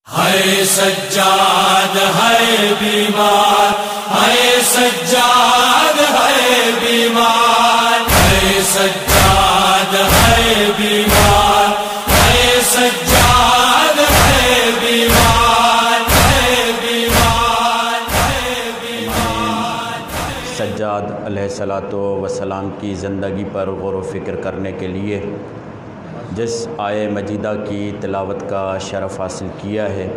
ہے سجاد ہے بیمار، ہے سجاد ہے بیمار، ہے سجاد ہے بیمار، ہے سجاد ہے بیمار، ہے بیمار، ہے بیمار۔ سجاد علیہ الصلاۃ والسلام کی زندگی پر غور و فکر کرنے کے لیے جس آیہ مجیدہ کی تلاوت کا شرف حاصل کیا ہے،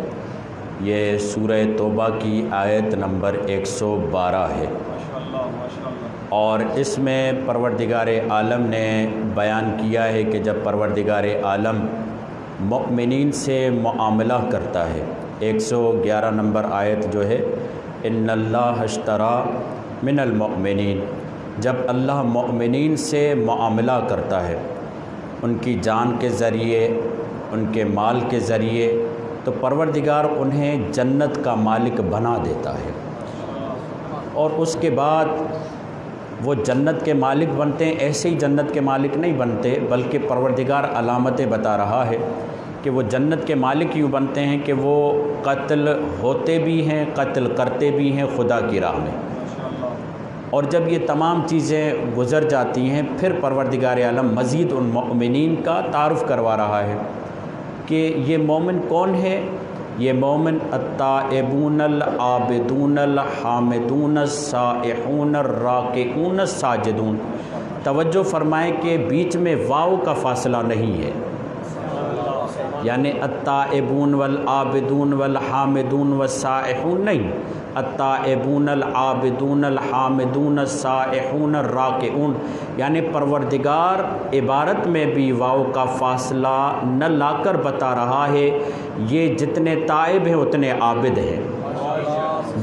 یہ سورہ توبہ کی آیت نمبر 112 ہے، اور اس میں پروردگار عالم نے بیان کیا ہے کہ جب پروردگار عالم مؤمنین سے معاملہ کرتا ہے، 111 نمبر آیت جو ہے، ان اللہ اشترا من المؤمنین، جب اللہ مؤمنین سے معاملہ کرتا ہے ان کی جان کے ذریعے، ان کے مال کے ذریعے، تو پروردگار انہیں جنت کا مالک بنا دیتا ہے، اور اس کے بعد وہ جنت کے مالک بنتے ہیں۔ ایسے ہی جنت کے مالک نہیں بنتے، بلکہ پروردگار علامتیں بتا رہا ہے کہ وہ جنت کے مالک یوں بنتے ہیں کہ وہ قتل ہوتے بھی ہیں، قتل کرتے بھی ہیں خدا کی راہ میں، اور جب یہ تمام چیزیں گزر جاتی ہیں پھر پروردگار عالم مزید ان مؤمنین کا تعارف کروا رہا ہے کہ یہ مومن کون ہے۔ یہ مومن التائبون العابدون الحامدون السائحون الراکعون الساجدون۔ توجہ فرمائیں کہ بیچ میں واو کا فاصلہ نہیں ہے، یعنی التائبون والعابدون والحامدون والسائحون نہیں، التائبون العابدون الحامدون السائحون الراکعون، یعنی پروردگار عبارت میں بھی واو کا فاصلہ نہ لا کر بتا رہا ہے یہ جتنے تائب ہیں اتنے عابد ہیں،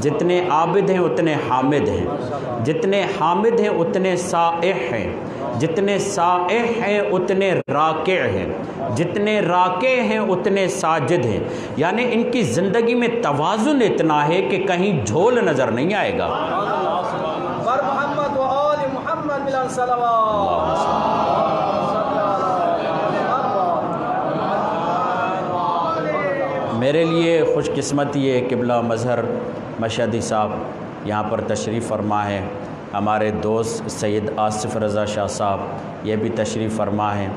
جتنے عابد ہیں اتنے حامد ہیں، جتنے حامد ہیں اتنے سائح ہیں، جتنے سائح ہیں اتنے راکع ہیں، جتنے راکع ہیں اتنے ساجد ہیں، یعنی ان کی زندگی میں توازن اتنا ہے کہ کہیں جھول نظر نہیں آئے گا۔ بر محمد و آل محمد بلند صلوات۔ میرے لیے خوش قسمتی ہے قبلہ مظہر مشہدی صاحب یہاں پر تشریف فرما ہے، ہمارے دوست سید آصف رضا شاہ صاحب یہ بھی تشریف فرما ہیں۔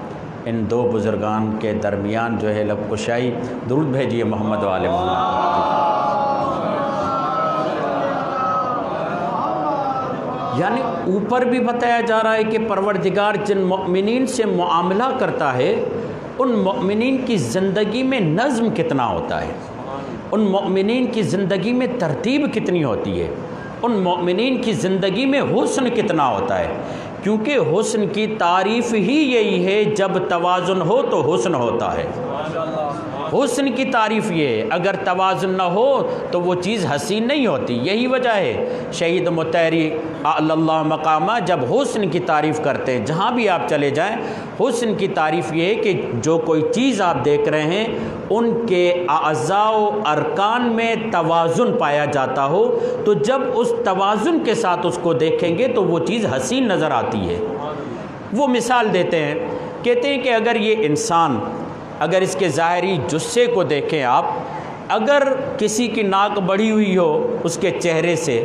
ان دو بزرگان کے درمیان جو ہے لب کشائی، درود بھیجیے محمد و آل محمد۔ یعنی اوپر بھی بتایا جا رہا ہے کہ پروردگار جن مؤمنین سے معاملہ کرتا ہے ان مؤمنین کی زندگی میں نظم کتنا ہوتا ہے، ان مؤمنین کی زندگی میں ترتیب کتنی ہوتی ہے، ان مؤمنین کی زندگی میں حسن کتنا ہوتا ہے، کیونکہ حسن کی تعریف ہی یہی ہے جب توازن ہو تو حسن ہوتا ہے۔ حسن کی تعریف یہ ہے، اگر توازن نہ ہو تو وہ چیز حسین نہیں ہوتی۔ یہی وجہ ہے شہید مطہری اعلی اللہ مقامہ جب حسن کی تعریف کرتے ہیں، جہاں بھی آپ چلے جائیں حسن کی تعریف یہ ہے کہ جو کوئی چیز آپ دیکھ رہے ہیں ان کے اعضاء و ارکان میں توازن پایا جاتا ہو، تو جب اس توازن کے ساتھ اس کو دیکھیں گے تو وہ چیز حسین نظر آتی ہے۔ وہ مثال دیتے ہیں، کہتے ہیں کہ اگر یہ انسان، اگر اس کے ظاہری جثے کو دیکھیں آپ، اگر کسی کی ناک بڑھی ہوئی ہو اس کے چہرے سے،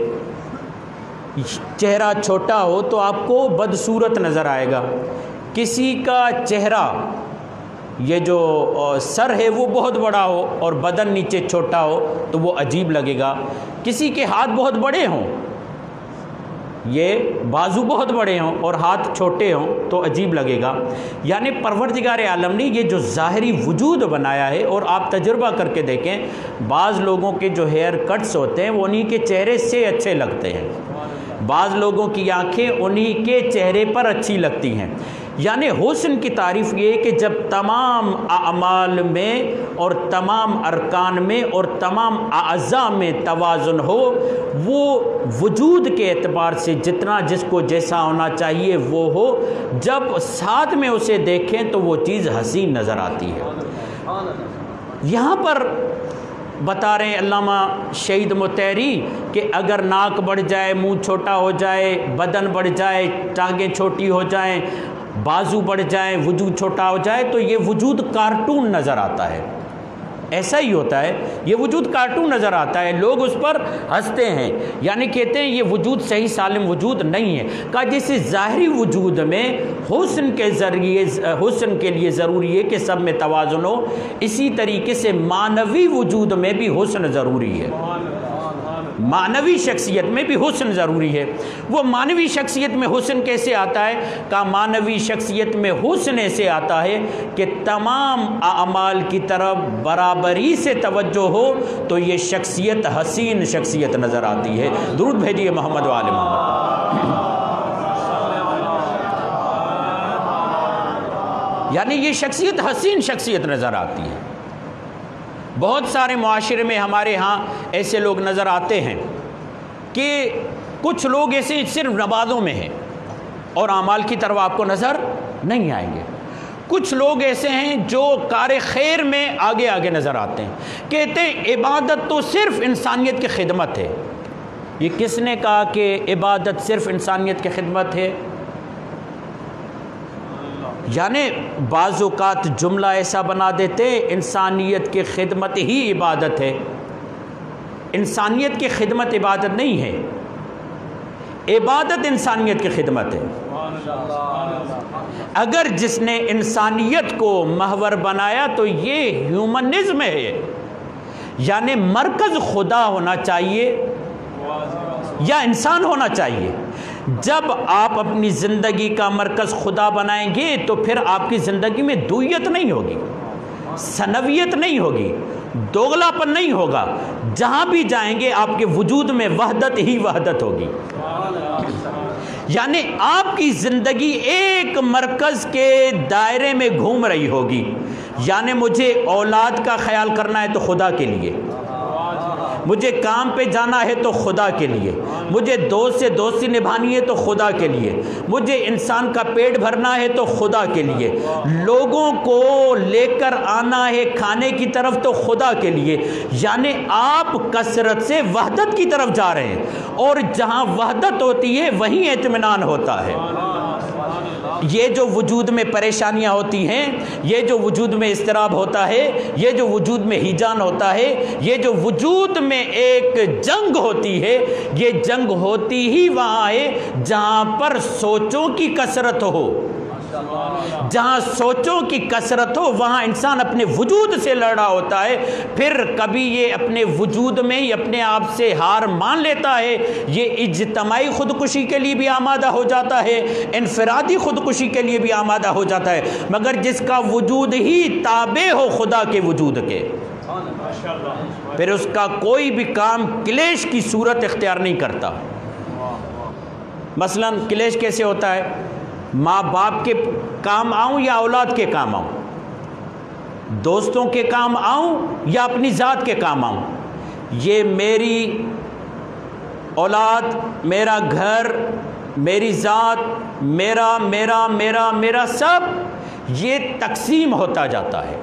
چہرہ چھوٹا ہو تو آپ کو بدصورت نظر آئے گا، کسی کا چہرہ یہ جو سر ہے وہ بہت بڑا ہو اور بدن نیچے چھوٹا ہو تو وہ عجیب لگے گا، کسی کے ہاتھ بہت بڑے ہوں، یہ بازو بہت بڑے ہوں اور ہاتھ چھوٹے ہوں تو عجیب لگے گا۔ یعنی پروردگار عالم نے یہ جو ظاہری وجود بنایا ہے، اور آپ تجربہ کر کے دیکھیں بعض لوگوں کے جو ہیئر کٹس ہوتے ہیں وہ انہی کے چہرے سے اچھے لگتے ہیں، بعض لوگوں کی آنکھیں انہی کے چہرے پر اچھی لگتی ہیں۔ یعنی حسن کی تعریف یہ ہے کہ جب تمام اعمال میں اور تمام ارکان میں اور تمام اعضاء میں توازن ہو، وہ وجود کے اعتبار سے جتنا جس کو جیسا ہونا چاہیے وہ ہو، جب ساتھ میں اسے دیکھیں تو وہ چیز حسین نظر آتی ہے۔ یہاں پر بتا رہے ہیں علامہ شہید مطہری کہ اگر ناک بڑھ جائے، منہ چھوٹا ہو جائے، بدن بڑھ جائے، ٹانگیں چھوٹی ہو جائیں، بازو بڑھ جائیں، وجود چھوٹا ہو جائے تو یہ وجود کارٹون نظر آتا ہے۔ ایسا ہی ہوتا ہے. یہ وجود کارٹون نظر آتا ہے, لوگ اس پر ہنستے ہیں, یعنی کہتے ہیں یہ وجود صحیح سالم وجود نہیں ہے. کہا جیسے ظاہری وجود میں حسن کے ذریعے حسن کے لیے ضروری ہے کہ سب میں توازن ہو, اسی طریقے سے معنوی وجود میں بھی حسن ضروری ہے. معنوی شخصیت میں بھی حسن ضروری ہے. وہ معنوی شخصیت میں حسن کیسے آتا ہے؟ کہ معنوی شخصیت میں حسن ایسے آتا ہے کہ تمام اعمال کی طرف برابری سے توجہ ہو تو یہ شخصیت حسین شخصیت نظر آتی ہے. درود بھیجیے محمد و آل محمد. یعنی یہ شخصیت حسین شخصیت نظر آتی ہے. بہت سارے معاشرے میں ہمارے ہاں ایسے لوگ نظر آتے ہیں کہ کچھ لوگ ایسے صرف نمازوں میں ہیں اور اعمال کی طرف آپ کو نظر نہیں آئیں گے. کچھ لوگ ایسے ہیں جو کار خیر میں آگے آگے نظر آتے ہیں, کہتے ہیں عبادت تو صرف انسانیت کی خدمت ہے. یہ کس نے کہا کہ عبادت صرف انسانیت کی خدمت ہے؟ یعنی بعض اوقات جملہ ایسا بنا دیتے انسانیت کی خدمت ہی عبادت ہے. انسانیت کی خدمت عبادت نہیں ہے, عبادت انسانیت کی خدمت ہے. اگر جس نے انسانیت کو محور بنایا تو یہ ہیومنزم ہے, یعنی مرکز خدا ہونا چاہیے یا انسان ہونا چاہیے. جب آپ اپنی زندگی کا مرکز خدا بنائیں گے تو پھر آپ کی زندگی میں دوئیت نہیں ہوگی, ثنویت نہیں ہوگی, دوغلا پن نہیں ہوگا. جہاں بھی جائیں گے آپ کے وجود میں وحدت ہی وحدت ہوگی. یعنی آپ کی زندگی ایک مرکز کے دائرے میں گھوم رہی ہوگی. یعنی مجھے اولاد کا خیال کرنا ہے تو خدا کے لیے, مجھے کام پہ جانا ہے تو خدا کے لیے, مجھے دوست سے دوستی نبھانی ہے تو خدا کے لیے, مجھے انسان کا پیٹ بھرنا ہے تو خدا کے لیے, لوگوں کو لے کر آنا ہے کھانے کی طرف تو خدا کے لیے. یعنی آپ کثرت سے وحدت کی طرف جا رہے ہیں, اور جہاں وحدت ہوتی ہے وہیں اطمینان ہوتا ہے. یہ جو وجود میں پریشانیاں ہوتی ہیں, یہ جو وجود میں اضطراب ہوتا ہے, یہ جو وجود میں ہیجان ہوتا ہے, یہ جو وجود میں ایک جنگ ہوتی ہے, یہ جنگ ہوتی ہی وہاں ہے جہاں پر سوچوں کی کثرت ہو. جہاں سوچوں کی کثرت ہو وہاں انسان اپنے وجود سے لڑا ہوتا ہے. پھر کبھی یہ اپنے وجود میں ہی اپنے آپ سے ہار مان لیتا ہے, یہ اجتماعی خودکشی کے لیے بھی آمادہ ہو جاتا ہے, انفرادی خودکشی کے لیے بھی آمادہ ہو جاتا ہے. مگر جس کا وجود ہی تابع ہو خدا کے وجود کے, پھر اس کا کوئی بھی کام کلیش کی صورت اختیار نہیں کرتا. مثلا کلیش کیسے ہوتا ہے؟ ماں باپ کے کام آؤں یا اولاد کے کام آؤں, دوستوں کے کام آؤں یا اپنی ذات کے کام آؤں. یہ میری اولاد, میرا گھر, میری ذات, میرا میرا میرا میرا سب یہ تقسیم ہوتا جاتا ہے.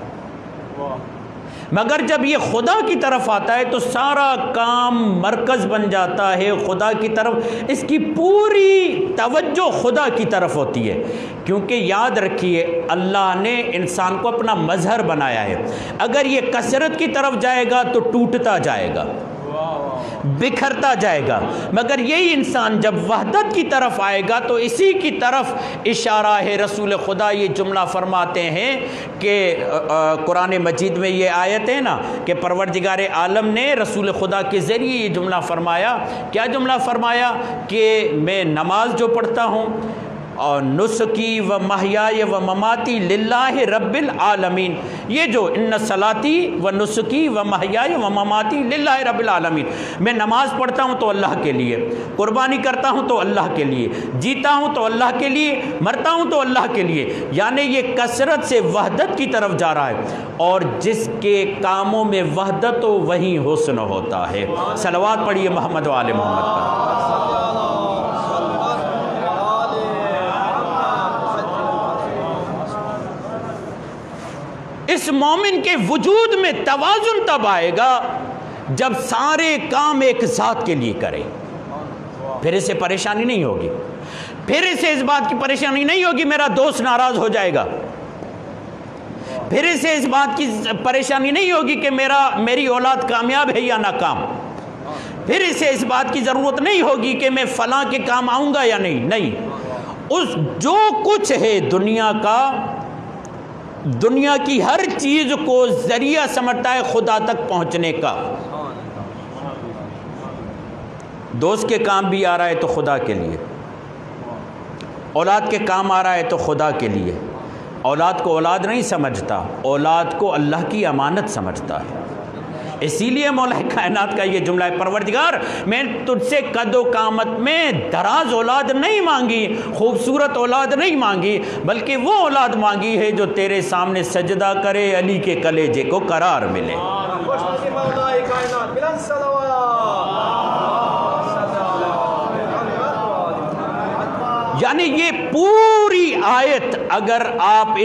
مگر جب یہ خدا کی طرف آتا ہے تو سارا کام مرکز بن جاتا ہے خدا کی طرف, اس کی پوری توجہ خدا کی طرف ہوتی ہے. کیونکہ یاد رکھیے اللہ نے انسان کو اپنا مظہر بنایا ہے. اگر یہ کثرت کی طرف جائے گا تو ٹوٹتا جائے گا, بکھرتا جائے گا. مگر یہی انسان جب وحدت کی طرف آئے گا تو اسی کی طرف اشارہ ہے. رسول خدا یہ جملہ فرماتے ہیں کہ قرآن مجید میں یہ آیت ہے نا کہ پروردگار عالم نے رسول خدا کے ذریعے یہ جملہ فرمایا. کیا جملہ فرمایا؟ کہ میں نماز جو پڑھتا ہوں اور نسکی و محیای و مماتی للہ رب العالمین, یہ جو ان صلاتی و نسکی و محیای و مماتی للہ رب العالمین, میں نماز پڑھتا ہوں تو اللہ کے لیے, قربانی کرتا ہوں تو اللہ کے لیے, جیتا ہوں تو اللہ کے لیے, مرتا ہوں تو اللہ کے لیے. یعنی یہ کثرت سے وحدت کی طرف جا رہا ہے, اور جس کے کاموں میں وحدت ہو وہیں حسن ہوتا ہے. صلوات پڑھیے محمد و آل محمد پر. اس مومن کے وجود میں توازن تب آئے گا جب سارے کام ایک ذات کے لیے کرے. پھر اسے پریشانی نہیں ہوگی, پھر اسے اس بات کی پریشانی نہیں ہوگی میرا دوست ناراض ہو جائے گا, پھر اسے اس بات کی پریشانی نہیں ہوگی کہ میری اولاد کامیاب ہے یا ناکام، پھر اسے اس بات کی ضرورت نہیں ہوگی کہ میں فلاں کے کام آؤں گا یا نہیں، اس جو کچھ ہے دنیا کا، دنیا کی ہر چیز کو ذریعہ سمجھتا ہے خدا تک پہنچنے کا۔ دوست کے کام بھی آ رہا ہے تو خدا کے لیے، اولاد کے کام آ رہا ہے تو خدا کے لیے۔ اولاد کو اولاد نہیں سمجھتا، اولاد کو اللہ کی امانت سمجھتا ہے۔ اسی لیے مولا کائنات کا یہ جملہ ہے، پروردگار میں تجھ سے قد و قامت میں دراز اولاد نہیں مانگی، خوبصورت اولاد نہیں مانگی، بلکہ وہ اولاد مانگی ہے جو تیرے سامنے سجدہ کرے، علی کے کلیجے کو قرار ملے۔ یعنی یہ پوری آیت اگر آپ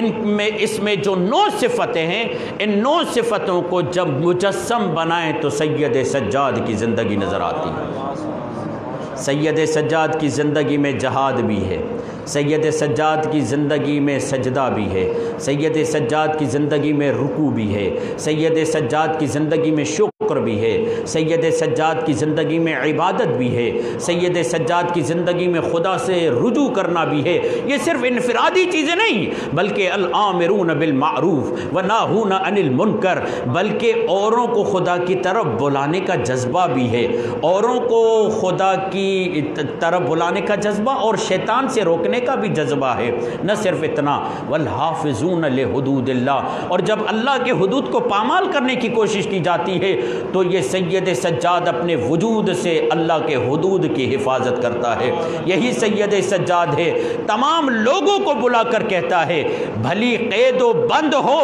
اس میں جو 9 صفتیں ہیں، ان 9 صفتوں کو جب مجسم بنائیں تو سید سجاد کی زندگی نظر آتی ہے۔ سید سجاد کی زندگی میں جہاد بھی ہے، سید سجاد کی زندگی میں سجدہ بھی ہے، سید سجاد کی زندگی میں رکوع بھی ہے، سید سجاد کی زندگی میں شکر بھی ہے، سید سجاد کی زندگی میں عبادت بھی ہے، سید سجاد کی زندگی میں خدا سے رجوع کرنا بھی ہے۔ یہ صرف انفرادی چیزیں نہیں، بلکہ الامرون بالمعروف وناہون عن المنکر، بلکہ اوروں کو خدا کی طرف بلانے کا جذبہ بھی ہے، اوروں کو خدا کی طرف بلانے کا جذبہ اور شیطان سے روکنے کا بھی جذبہ ہے۔ نہ صرف اتنا، والحافظون لحدود اللہ، اور جب اللہ کے حدود کو پامال کرنے کی کوشش کی جاتی ہے تو یہ سید سجاد اپنے وجود سے اللہ کے حدود کی حفاظت کرتا ہے۔ یہی سید سجاد ہے، تمام لوگوں کو بلا کر کہتا ہے بھلی قید و بند ہو،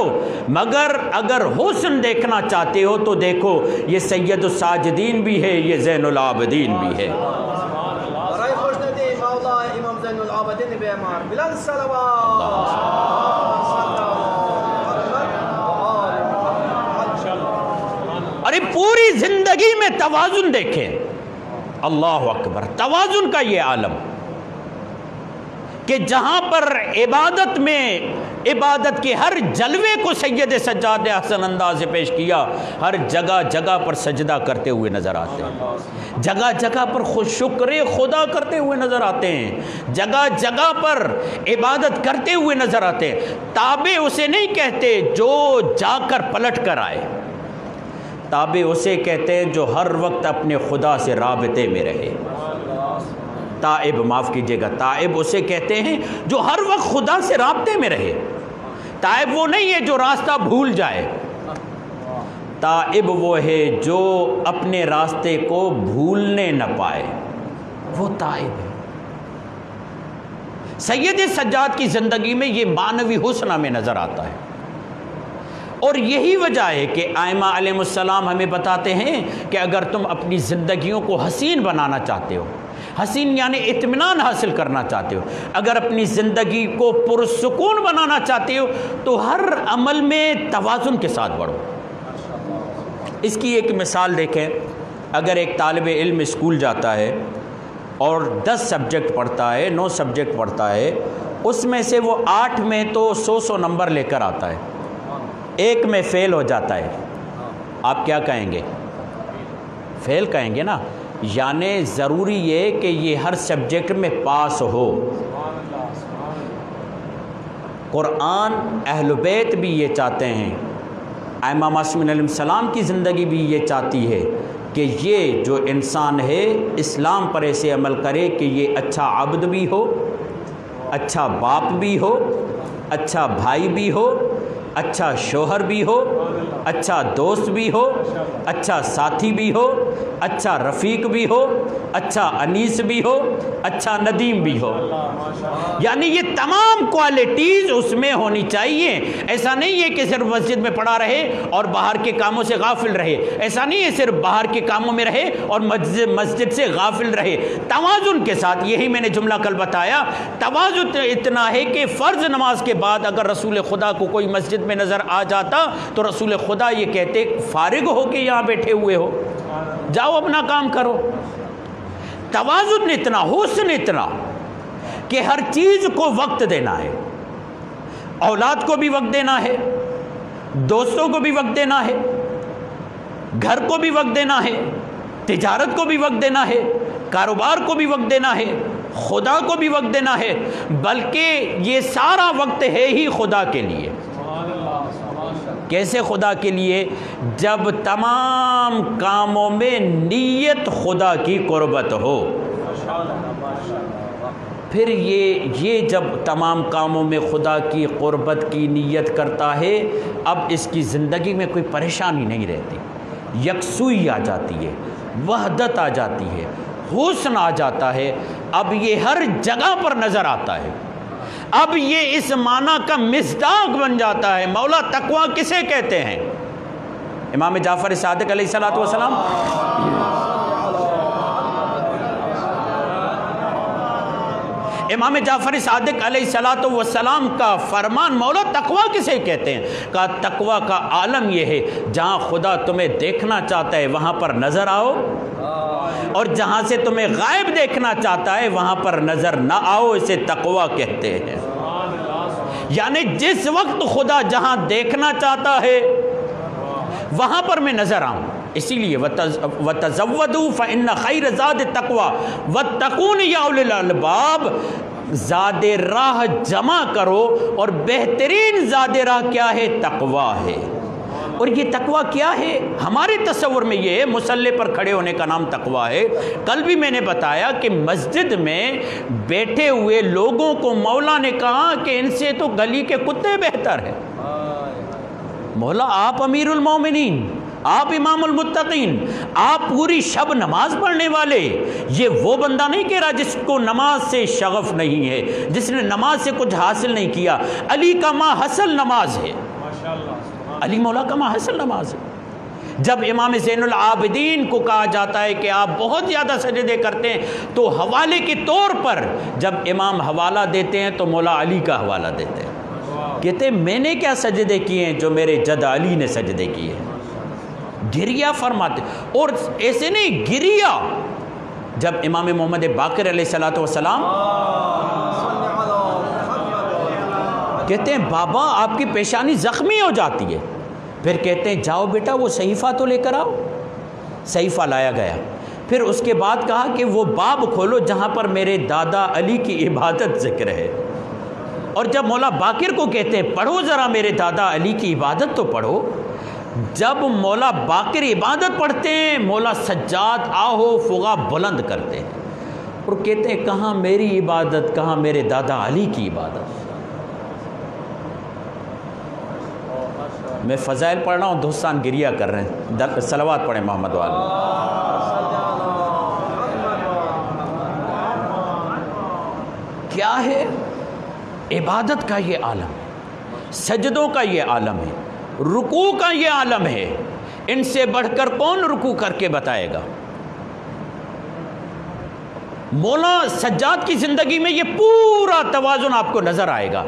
مگر اگر حسن دیکھنا چاہتے ہو تو دیکھو، یہ سید الساجدین بھی ہے، یہ زین العابدین بھی ہے۔ ارے پوری زندگی میں توازن دیکھیں، اللہ اکبر، توازن کا یہ عالم کہ جہاں پر عبادت میں عبادت کے ہر جلوے کو سید سجاد نے حسن انداز سے پیش کیا، ہر جگہ جگہ پر سجدہ کرتے ہوئے نظر آتے ہیں، جگہ جگہ پر شکر خدا کرتے ہوئے نظر آتے ہیں، جگہ جگہ پر عبادت کرتے ہوئے نظر آتے ہیں۔ تابع اسے نہیں کہتے جو جا کر پلٹ کر آئے، تابع اسے کہتے ہیں جو ہر وقت اپنے خدا سے رابطے میں رہے۔ تائب، معاف کیجئے گا، تائب اسے کہتے ہیں جو ہر وقت خدا سے رابطے میں رہے۔ تائب وہ نہیں ہے جو راستہ بھول جائے، تائب وہ ہے جو اپنے راستے کو بھولنے نہ پائے، وہ تائب ہے۔ سید سجاد کی زندگی میں یہ معنوی حسن ہمیں نظر آتا ہے، اور یہی وجہ ہے کہ ائمہ علیہ السلام ہمیں بتاتے ہیں کہ اگر تم اپنی زندگیوں کو حسین بنانا چاہتے ہو، حسین یعنی اطمینان حاصل کرنا چاہتے ہو، اگر اپنی زندگی کو پرسکون بنانا چاہتے ہو تو ہر عمل میں توازن کے ساتھ بڑھو۔ اس کی ایک مثال دیکھیں، اگر ایک طالب علم اسکول جاتا ہے اور 10 سبجیکٹ پڑھتا ہے، 9 سبجیکٹ پڑھتا ہے، اس میں سے وہ 8 میں تو 100 نمبر لے کر آتا ہے، ایک میں فیل ہو جاتا ہے، آپ کیا کہیں گے؟ فیل کہیں گے نا، یعنی ضروری یہ کہ یہ ہر سبجیکٹ میں پاس ہو۔ قرآن، اہل بیت بھی یہ چاہتے ہیں، ائمہ معصومین علیہ السلام کی زندگی بھی یہ چاہتی ہے کہ یہ جو انسان ہے اسلام پر ایسے عمل کرے کہ یہ اچھا عبد بھی ہو، اچھا باپ بھی ہو، اچھا بھائی بھی ہو، اچھا شوہر بھی ہو، اچھا دوست بھی ہو، اچھا ساتھی بھی ہو، اچھا رفیق بھی ہو، اچھا انیس بھی ہو، اچھا ندیم بھی ہو۔ یعنی یہ تمام کوالٹیز اس میں ہونی چاہیے۔ ایسا نہیں ہے کہ صرف مسجد میں پڑھا رہے اور باہر کے کاموں سے غافل رہے، ایسا نہیں ہے صرف باہر کے کاموں میں رہے اور مسجد سے غافل رہے، توازن کے ساتھ۔ یہی میں نے جملہ کل بتایا، توازن اتنا ہے کہ فرض نماز کے بعد اگر رسول خدا کو کوئی مسجد میں نظر آ جاتا تو رسول خدا یہ کہتے فارغ ہو کے یہاں بیٹھے ہوئے ہو، جاؤ اپنا کام کرو۔ توازن اتنا، حسن اتنا کہ ہر چیز کو وقت دینا ہے، اولاد کو بھی وقت دینا ہے، دوستوں کو بھی وقت دینا ہے، گھر کو بھی وقت دینا ہے، تجارت کو بھی وقت دینا ہے، کاروبار کو بھی وقت دینا ہے، خدا کو بھی وقت دینا ہے، بلکہ یہ سارا وقت ہے ہی خدا کے لیے۔ کیسے خدا کے لیے؟ جب تمام کاموں میں نیت خدا کی قربت ہو۔ پھر یہ جب تمام کاموں میں خدا کی قربت کی نیت کرتا ہے، اب اس کی زندگی میں کوئی پریشانی نہیں رہتی، یکسوئی آ جاتی ہے، وحدت آ جاتی ہے، حسن آ جاتا ہے، اب یہ ہر جگہ پر نظر آتا ہے، اب یہ اس معنی کا مصداق بن جاتا ہے۔ مولا تقویٰ کسے کہتے ہیں؟ امام جعفر صادق علیہ السلام امام جعفر صادق علیہ السلام کا فرمان، مولا تقویٰ کسے کہتے ہیں؟ کہا تقویٰ کا عالم یہ ہے جہاں خدا تمہیں دیکھنا چاہتا ہے وہاں پر نظر آؤ، اور جہاں سے تمہیں غائب دیکھنا چاہتا ہے وہاں پر نظر نہ آؤ، اسے تقویٰ کہتے ہیں۔ یعنی جس وقت خدا جہاں دیکھنا چاہتا ہے وہاں پر میں نظر آؤں۔ اسی لیے وَتَزَوَّدُوا فَإِنَّ خَيْرَ زَادِ التَّقْوَىٰ وَاتَّقُونِ يَا أُولِي الْأَلْبَابِ، زاد راہ جمع کرو، اور بہترین زاد راہ کیا ہے؟ تقویٰ ہے۔ اور یہ تقویٰ کیا ہے؟ ہمارے تصور میں یہ ہے مصلی پر کھڑے ہونے کا نام تقویٰ ہے۔ کل بھی میں نے بتایا کہ مسجد میں بیٹھے ہوئے لوگوں کو مولا نے کہا کہ ان سے تو گلی کے کتے بہتر ہیں۔ مولا آپ امیر المومنین، آپ امام المتقین، آپ پوری شب نماز پڑھنے والے، یہ وہ بندہ نہیں کہہ رہا جس کو نماز سے شغف نہیں ہے، جس نے نماز سے کچھ حاصل نہیں کیا۔ علی کا ما حصل نماز ہے، علی مولا کا ما حصل نماز ہے۔ جب امام زین العابدین کو کہا جاتا ہے کہ آپ بہت زیادہ سجدے کرتے ہیں، تو حوالے کے طور پر جب امام حوالہ دیتے ہیں تو مولا علی کا حوالہ دیتے ہیں، کہتے ہیں میں نے کیا سجدے کیے ہیں جو میرے جد علی نے سجدے کیے ہیں۔ گریہ فرماتے، اور ایسے نہیں گریہ، جب امام محمد باقر علیہ السلام کہتے ہیں بابا آپ کی پیشانی زخمی ہو جاتی ہے، پھر کہتے ہیں جاؤ بیٹا وہ صحیفہ تو لے کر آؤ۔ صحیفہ لایا گیا، پھر اس کے بعد کہا کہ وہ باب کھولو جہاں پر میرے دادا علی کی عبادت ذکر ہے، اور جب مولا باقر کو کہتے ہیں پڑھو ذرا میرے دادا علی کی عبادت تو پڑھو، جب مولا باقر عبادت پڑھتے ہیں مولا سجاد آہو فغا بلند کرتے ہیں اور کہتے ہیں کہاں میری عبادت، کہاں میرے دادا علی کی عبادت۔ میں فضائل پڑھ رہا ہوں، دوستان گریہ کر رہے ہیں، صلوات پڑھیں محمد والے۔ کیا ہے؟ عبادت کا یہ عالم ہے، سجدوں کا یہ عالم ہے، رکوع کا یہ عالم ہے، ان سے بڑھ کر کون رکوع کر کے بتائے گا؟ مولا سجاد کی زندگی میں یہ پورا توازن آپ کو نظر آئے گا،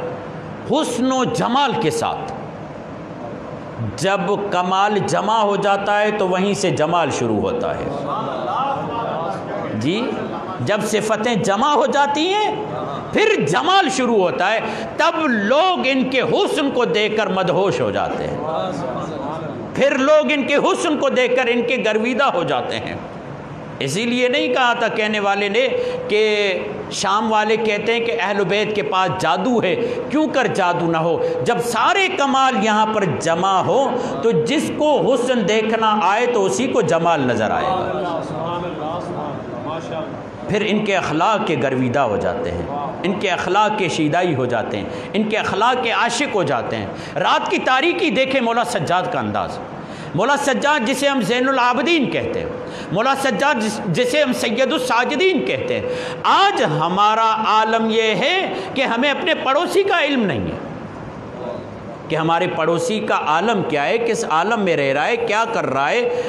حسن و جمال کے ساتھ۔ جب کمال جمع ہو جاتا ہے تو وہیں سے جمال شروع ہوتا ہے جی، جب صفتیں جمع ہو جاتی ہیں پھر جمال شروع ہوتا ہے، تب لوگ ان کے حسن کو دیکھ کر مدہوش ہو جاتے ہیں، پھر لوگ ان کے حسن کو دیکھ کر ان کے گرویدہ ہو جاتے ہیں۔ اسی لیے نہیں کہا تھا کہنے والے نے کہ شام والے کہتے ہیں کہ اہل بیت کے پاس جادو ہے، کیوں کر جادو نہ ہو، جب سارے کمال یہاں پر جمع ہو تو جس کو حسن دیکھنا آئے تو اسی کو جمال نظر آئے گا۔ پھر ان کے اخلاق کے گرویدہ ہو جاتے ہیں، ان کے اخلاق کے شیدائی ہو جاتے ہیں، ان کے اخلاق کے عاشق ہو جاتے ہیں۔ رات کی تاریکی دیکھیں مولا سجاد کا انداز، مولا سجاد جسے ہم زین العابدین کہتے ہیں، مولا سجاد جسے ہم سید الساجدین کہتے ہیں۔ آج ہمارا عالم یہ ہے کہ ہمیں اپنے پڑوسی کا علم نہیں ہے کہ ہمارے پڑوسی کا عالم کیا ہے، کس عالم میں رہ رہا ہے، کیا کر رہا ہے،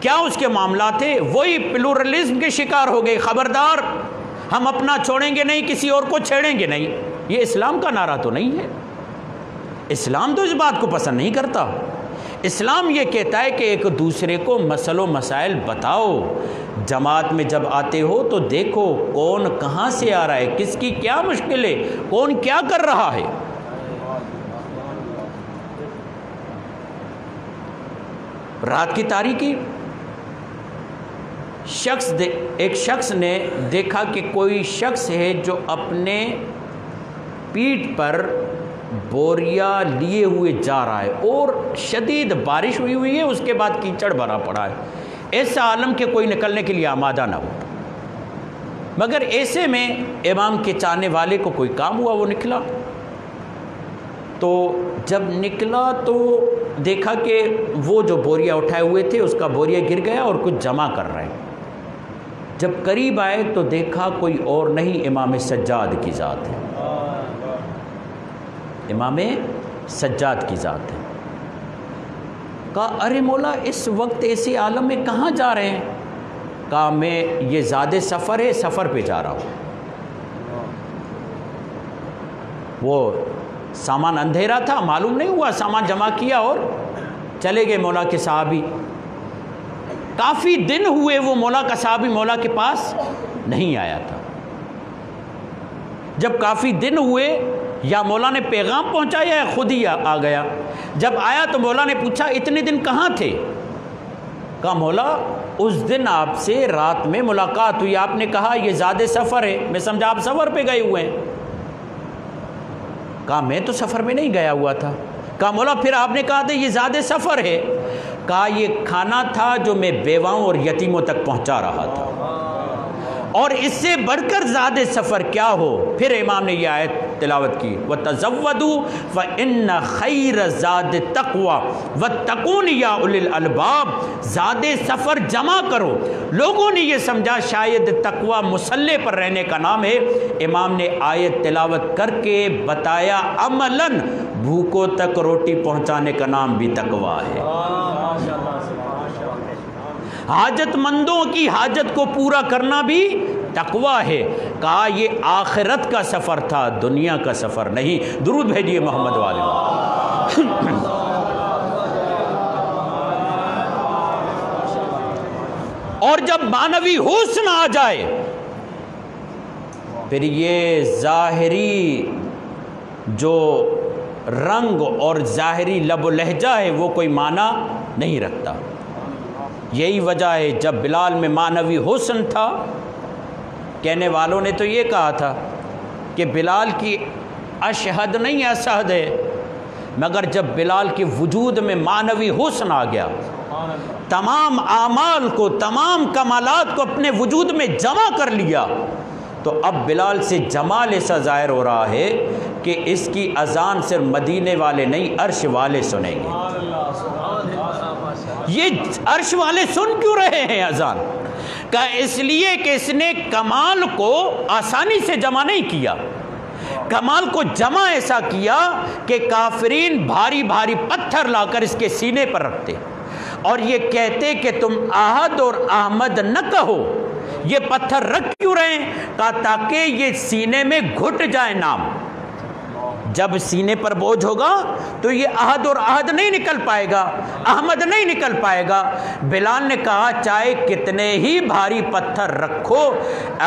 کیا اس کے معاملات ہیں۔ وہی پلورلزم کے شکار ہو گئے، خبردار ہم اپنا چھوڑیں گے نہیں، کسی اور کو چھیڑیں گے نہیں۔ یہ اسلام کا نعرہ تو نہیں ہے، اسلام تو اس بات کو پسند نہیں کرتا۔ اسلام یہ کہتا ہے کہ ایک دوسرے کو مسائل و مسائل بتاؤ، جماعت میں جب آتے ہو تو دیکھو کون کہاں سے آ رہا ہے، کس کی کیا مشکل ہے، کون کیا کر رہا ہے۔ رات کی تاریکی، ایک شخص نے دیکھا کہ کوئی شخص ہے جو اپنے پیٹھ پر بوریا لیے ہوئے جا رہا ہے اور شدید بارش ہوئی ہے، اس کے بعد کیچڑ بھرا پڑا ہے، ایسا عالم کہ کوئی نکلنے کے لیے آمادہ نہ ہو، مگر ایسے میں امام کے چاہنے والے کو کوئی کام ہوا، وہ نکلا۔ تو جب نکلا تو دیکھا کہ وہ جو بوریا اٹھائے ہوئے تھے اس کا بوریا گر گیا اور کچھ جمع کر رہے ہیں۔ جب قریب آئے تو دیکھا کوئی اور نہیں، امام سجاد کی ذات ہے، امام سجاد کی ذات ہے۔ کہا ارے مولا اس وقت ایسے عالم میں کہاں جا رہے ہیں؟ کہا میں یہ زیادہ سفر ہے، سفر پہ جا رہا ہوں۔ وہ سامان اندھیرا تھا، معلوم نہیں ہوا، سامان جمع کیا اور چلے گئے مولا کے صحابی۔ کافی دن ہوئے وہ مولا کا صحابی مولا کے پاس نہیں آیا تھا۔ جب کافی دن ہوئے، یا مولا نے پیغام پہنچایا یا خود ہی آ گیا؟ جب آیا تو مولا نے پوچھا اتنے دن کہاں تھے؟ کہا مولا اس دن آپ سے رات میں ملاقات ہوئی، آپ نے کہا یہ زیادہ سفر ہے، میں سمجھا آپ سفر پہ گئے ہوئے ہیں۔ کہا میں تو سفر میں نہیں گیا ہوا تھا۔ کہا مولا پھر آپ نے کہا تھا یہ زیادہ سفر ہے۔ کہا یہ کھانا تھا جو میں بیواؤں اور یتیموں تک پہنچا رہا تھا، اور اس سے بڑھ کر زیادہ سفر کیا ہو؟ پھر امام نے یہ آیت تلاوت کی، وَتَزَوَّدُوا فَإِنَّ خَيْرَ زَادِ التَّقْوَى وَاتَّقُونِ يَا أُولِي الْأَلْبَابِ، زیادہ سفر جمع کرو۔ لوگوں نے یہ سمجھا شاید تقوی مسلح پر رہنے کا نام ہے۔ امام نے آیت تلاوت کر کے بتایا عملاً بھوکوں تک روٹی پہنچانے کا نام بھی تقوی ہے، حاجت مندوں کی حاجت کو پورا کرنا بھی تقوی ہے۔ کہا یہ آخرت کا سفر تھا، دنیا کا سفر نہیں۔ درود بھیجیے محمد والے۔ اور جب معنوی حسن آ جائے پھر یہ ظاہری جو رنگ اور ظاہری لب و لہجہ ہے وہ کوئی معنی نہیں رکھتا۔ یہی وجہ ہے جب بلال میں معنوی حسن تھا، کہنے والوں نے تو یہ کہا تھا کہ بلال کی اشہد نہیں اشہد ہے، مگر جب بلال کے وجود میں معنوی حسن آ گیا، تمام اعمال کو، تمام کمالات کو اپنے وجود میں جمع کر لیا، تو اب بلال سے جمال ایسا ظاہر ہو رہا ہے کہ اس کی اذان صرف مدینے والے نہیں عرش والے سنیں گے۔ یہ عرش والے سن کیوں رہے ہیں اذان؟ کہ اس لیے کہ اس نے کمال کو آسانی سے جمع نہیں کیا، کمال کو جمع ایسا کیا کہ کافرین بھاری بھاری پتھر لا کر اس کے سینے پر رکھتے اور یہ کہتے کہ تم احد اور احمد نہ کہو۔ یہ پتھر رکھ کیوں رہے ہیں؟ کہا تاکہ یہ سینے میں گھٹ جائے نام، جب سینے پر بوجھ ہوگا تو یہ احد اور احد نہیں نکل پائے گا، احمد نہیں نکل پائے گا۔ بلال نے کہا چاہے کتنے ہی بھاری پتھر رکھو،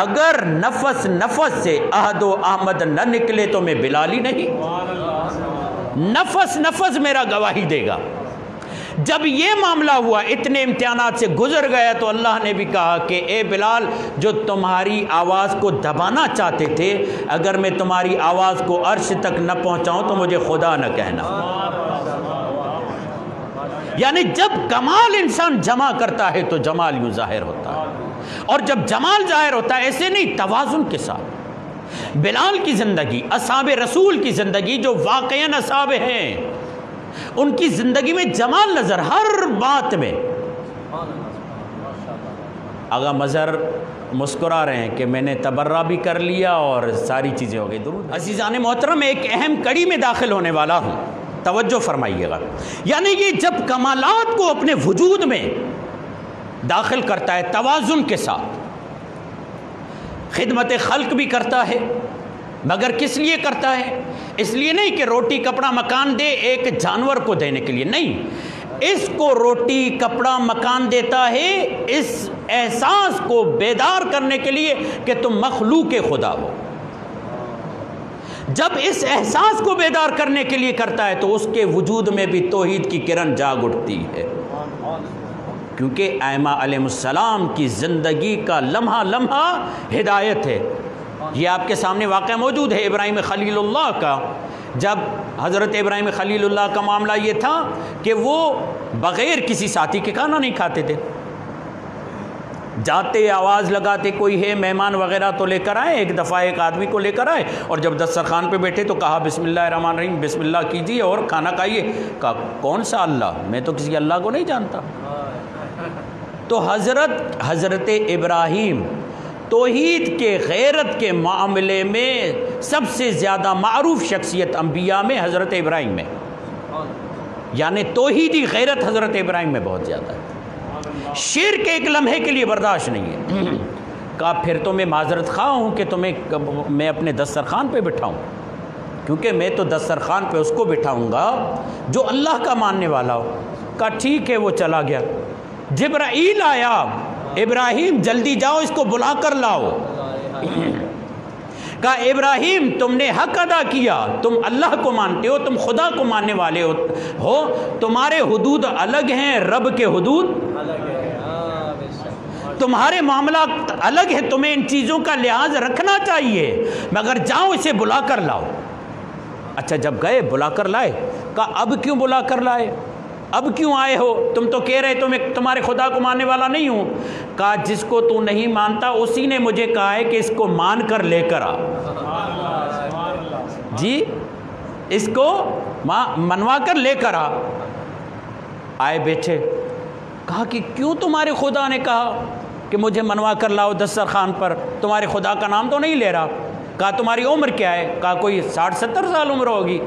اگر نفس نفس سے احد و احمد نہ نکلے تو میں بلال ہی نہیں، نفس نفس میرا گواہی دے گا۔ جب یہ معاملہ ہوا، اتنے امتحانات سے گزر گیا، تو اللہ نے بھی کہا کہ اے بلال جو تمہاری آواز کو دبانا چاہتے تھے، اگر میں تمہاری آواز کو عرش تک نہ پہنچاؤں تو مجھے خدا نہ کہنا۔ یعنی جب کمال انسان جمع کرتا ہے تو جمال یوں ظاہر ہوتا ہے، اور جب جمال ظاہر ہوتا ہے ایسے نہیں، توازن کے ساتھ۔ بلال کی زندگی، اصحاب رسول کی زندگی جو واقعاً اصحاب ہیں، ان کی زندگی میں جمال نظر ہر بات میں۔ آغا مظہر مسکرا رہے ہیں کہ میں نے تبرہ بھی کر لیا اور ساری چیزیں ہو گئی۔ درود عزیزان محترم، ایک اہم کڑی میں داخل ہونے والا ہوں، توجہ فرمائیے گا۔ یعنی یہ جب کمالات کو اپنے وجود میں داخل کرتا ہے توازن کے ساتھ، خدمت خلق بھی کرتا ہے، مگر کس لیے کرتا ہے؟ اس لیے نہیں کہ روٹی کپڑا مکان دے ایک جانور کو دینے کے لیے، نہیں، اس کو روٹی کپڑا مکان دیتا ہے اس احساس کو بیدار کرنے کے لیے کہ تم مخلوق خدا ہو۔ جب اس احساس کو بیدار کرنے کے لیے کرتا ہے تو اس کے وجود میں بھی توحید کی کرن جاگ اٹھتی ہے۔ کیونکہ ائمہ علیہ السلام کی زندگی کا لمحہ لمحہ ہدایت ہے۔ یہ آپ کے سامنے واقعہ موجود ہے ابراہیم خلیل اللہ کا۔ جب حضرت ابراہیم خلیل اللہ کا معاملہ یہ تھا کہ وہ بغیر کسی ساتھی کے کھانا نہیں کھاتے تھے، جاتے آواز لگاتے کوئی ہے مہمان وغیرہ تو لے کر آئے، ایک دفعہ ایک آدمی کو لے کر آئے اور جب دسترخوان پہ بیٹھے تو کہا بسم اللہ الرحمن الرحیم، بسم اللہ کیجیے اور کھانا کھائیے۔ کہا کون سا اللہ، میں تو کسی اللہ کو نہیں جانتا۔ تو حضرت ابراہیم توحید کے غیرت کے معاملے میں سب سے زیادہ معروف شخصیت انبیاء میں حضرت ابراہیم میں، یعنی توحیدی غیرت حضرت ابراہیم میں بہت زیادہ ہے۔ شرک ایک لمحے کے لیے برداشت نہیں ہے۔ کہا پھر تو میں معذرت خواہ ہوں کہ تمہیں میں اپنے دسترخوان پہ بٹھاؤں، کیونکہ میں تو دسترخوان پہ اس کو بٹھاؤں گا جو اللہ کا ماننے والا ہو۔ کہا ٹھیک ہے، وہ چلا گیا۔ جبرائیل آیا، ابراہیم جلدی جاؤ اس کو بلا کر لاؤ۔ کہا ابراہیم تم نے حق ادا کیا، تم اللہ کو مانتے ہو، تم خدا کو ماننے والے ہو، تمہارے حدود الگ ہیں، رب کے حدود تمہارے معاملات الگ ہیں، تمہیں ان چیزوں کا لحاظ رکھنا چاہیے، مگر جاؤ اسے بلا کر لاؤ۔ اچھا جب گئے بلا کر لائے، کہا اب کیوں بلا کر لائے، اب کیوں آئے ہو، تم تو کہہ رہے میں تمہارے خدا کو ماننے والا نہیں ہوں۔ کہا جس کو تو نہیں مانتا اسی نے مجھے کہا ہے کہ اس کو مان کر لے کر آ۔ جی اس کو منوا کر لے کر آ۔ آئے بیٹھے، کہا کہ کیوں تمہارے خدا نے کہا کہ مجھے منوا کر لاؤ دسترخوان پر، تمہارے خدا کا نام تو نہیں لے رہا۔ کہا تمہاری عمر کیا ہے، کہا کوئی 60-70 سال عمر ہوگی۔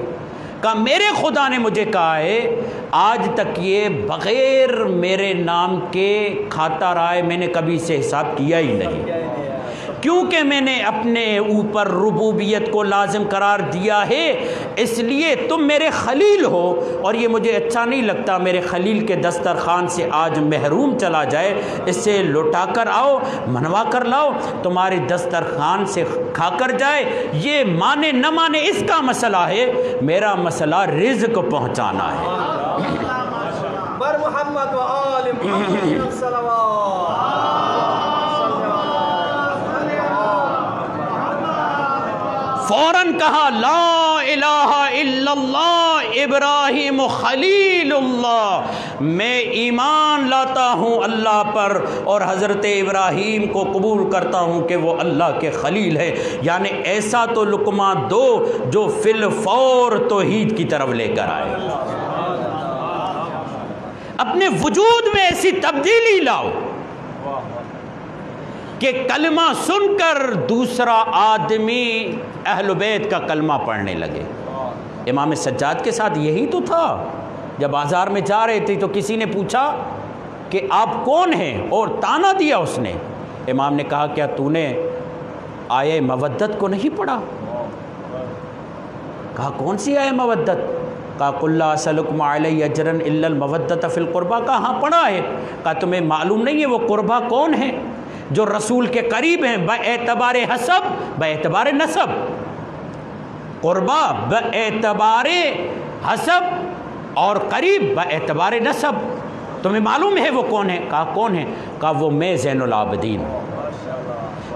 کہا میرے خدا نے مجھے کہا ہے آج تک یہ بغیر میرے نام کے کھاتا رہا ہے، میں نے کبھی اسے حساب کیا ہی نہیں، کیونکہ میں نے اپنے اوپر ربوبیت کو لازم قرار دیا ہے، اس لیے تم میرے خلیل ہو اور یہ مجھے اچھا نہیں لگتا میرے خلیل کے دسترخوان سے آج محروم چلا جائے، اس سے لوٹا کر آؤ، منوا کر لاؤ، تمہارے دسترخوان سے کھا کر جائے۔ یہ مانے نہ مانے اس کا مسئلہ ہے، میرا مسئلہ رزق پہنچانا ہے۔ بر محمد و آل محمد صلوات۔ فوراً کہا لا الہ الا اللہ ابراہیم خلیل اللہ، میں ایمان لاتا ہوں اللہ پر اور حضرت ابراہیم کو قبول کرتا ہوں کہ وہ اللہ کے خلیل ہے۔ یعنی ایسا تو لقمہ دو جو فی الفور توحید کی طرف لے کر آئے، اپنے وجود میں ایسی تبدیلی لاؤ کہ کلمہ سن کر دوسرا آدمی اہل بیت کا کلمہ پڑھنے لگے۔ امام سجاد کے ساتھ یہی تو تھا، جب بازار میں جا رہے تھے تو کسی نے پوچھا کہ آپ کون ہیں اور تانا دیا اس نے۔ امام نے کہا کیا تو نے آیہ مودت کو نہیں پڑھا؟ کہا کون سی آیہ مودت؟ کہا قل لا اسألکم علیہ اجرا الا المودۃ فی القربہ۔ کہا ہاں پڑھا ہے۔ کہا تمہیں معلوم نہیں ہے وہ قربہ کون ہے؟ جو رسول کے قریب ہیں باعتبار حسب باعتبار نسب، قربا باعتبار حسب اور قریب باعتبار نسب، تمہیں معلوم ہے وہ کون ہے؟ کہا کون ہے؟ کہا وہ میں زین العابدین۔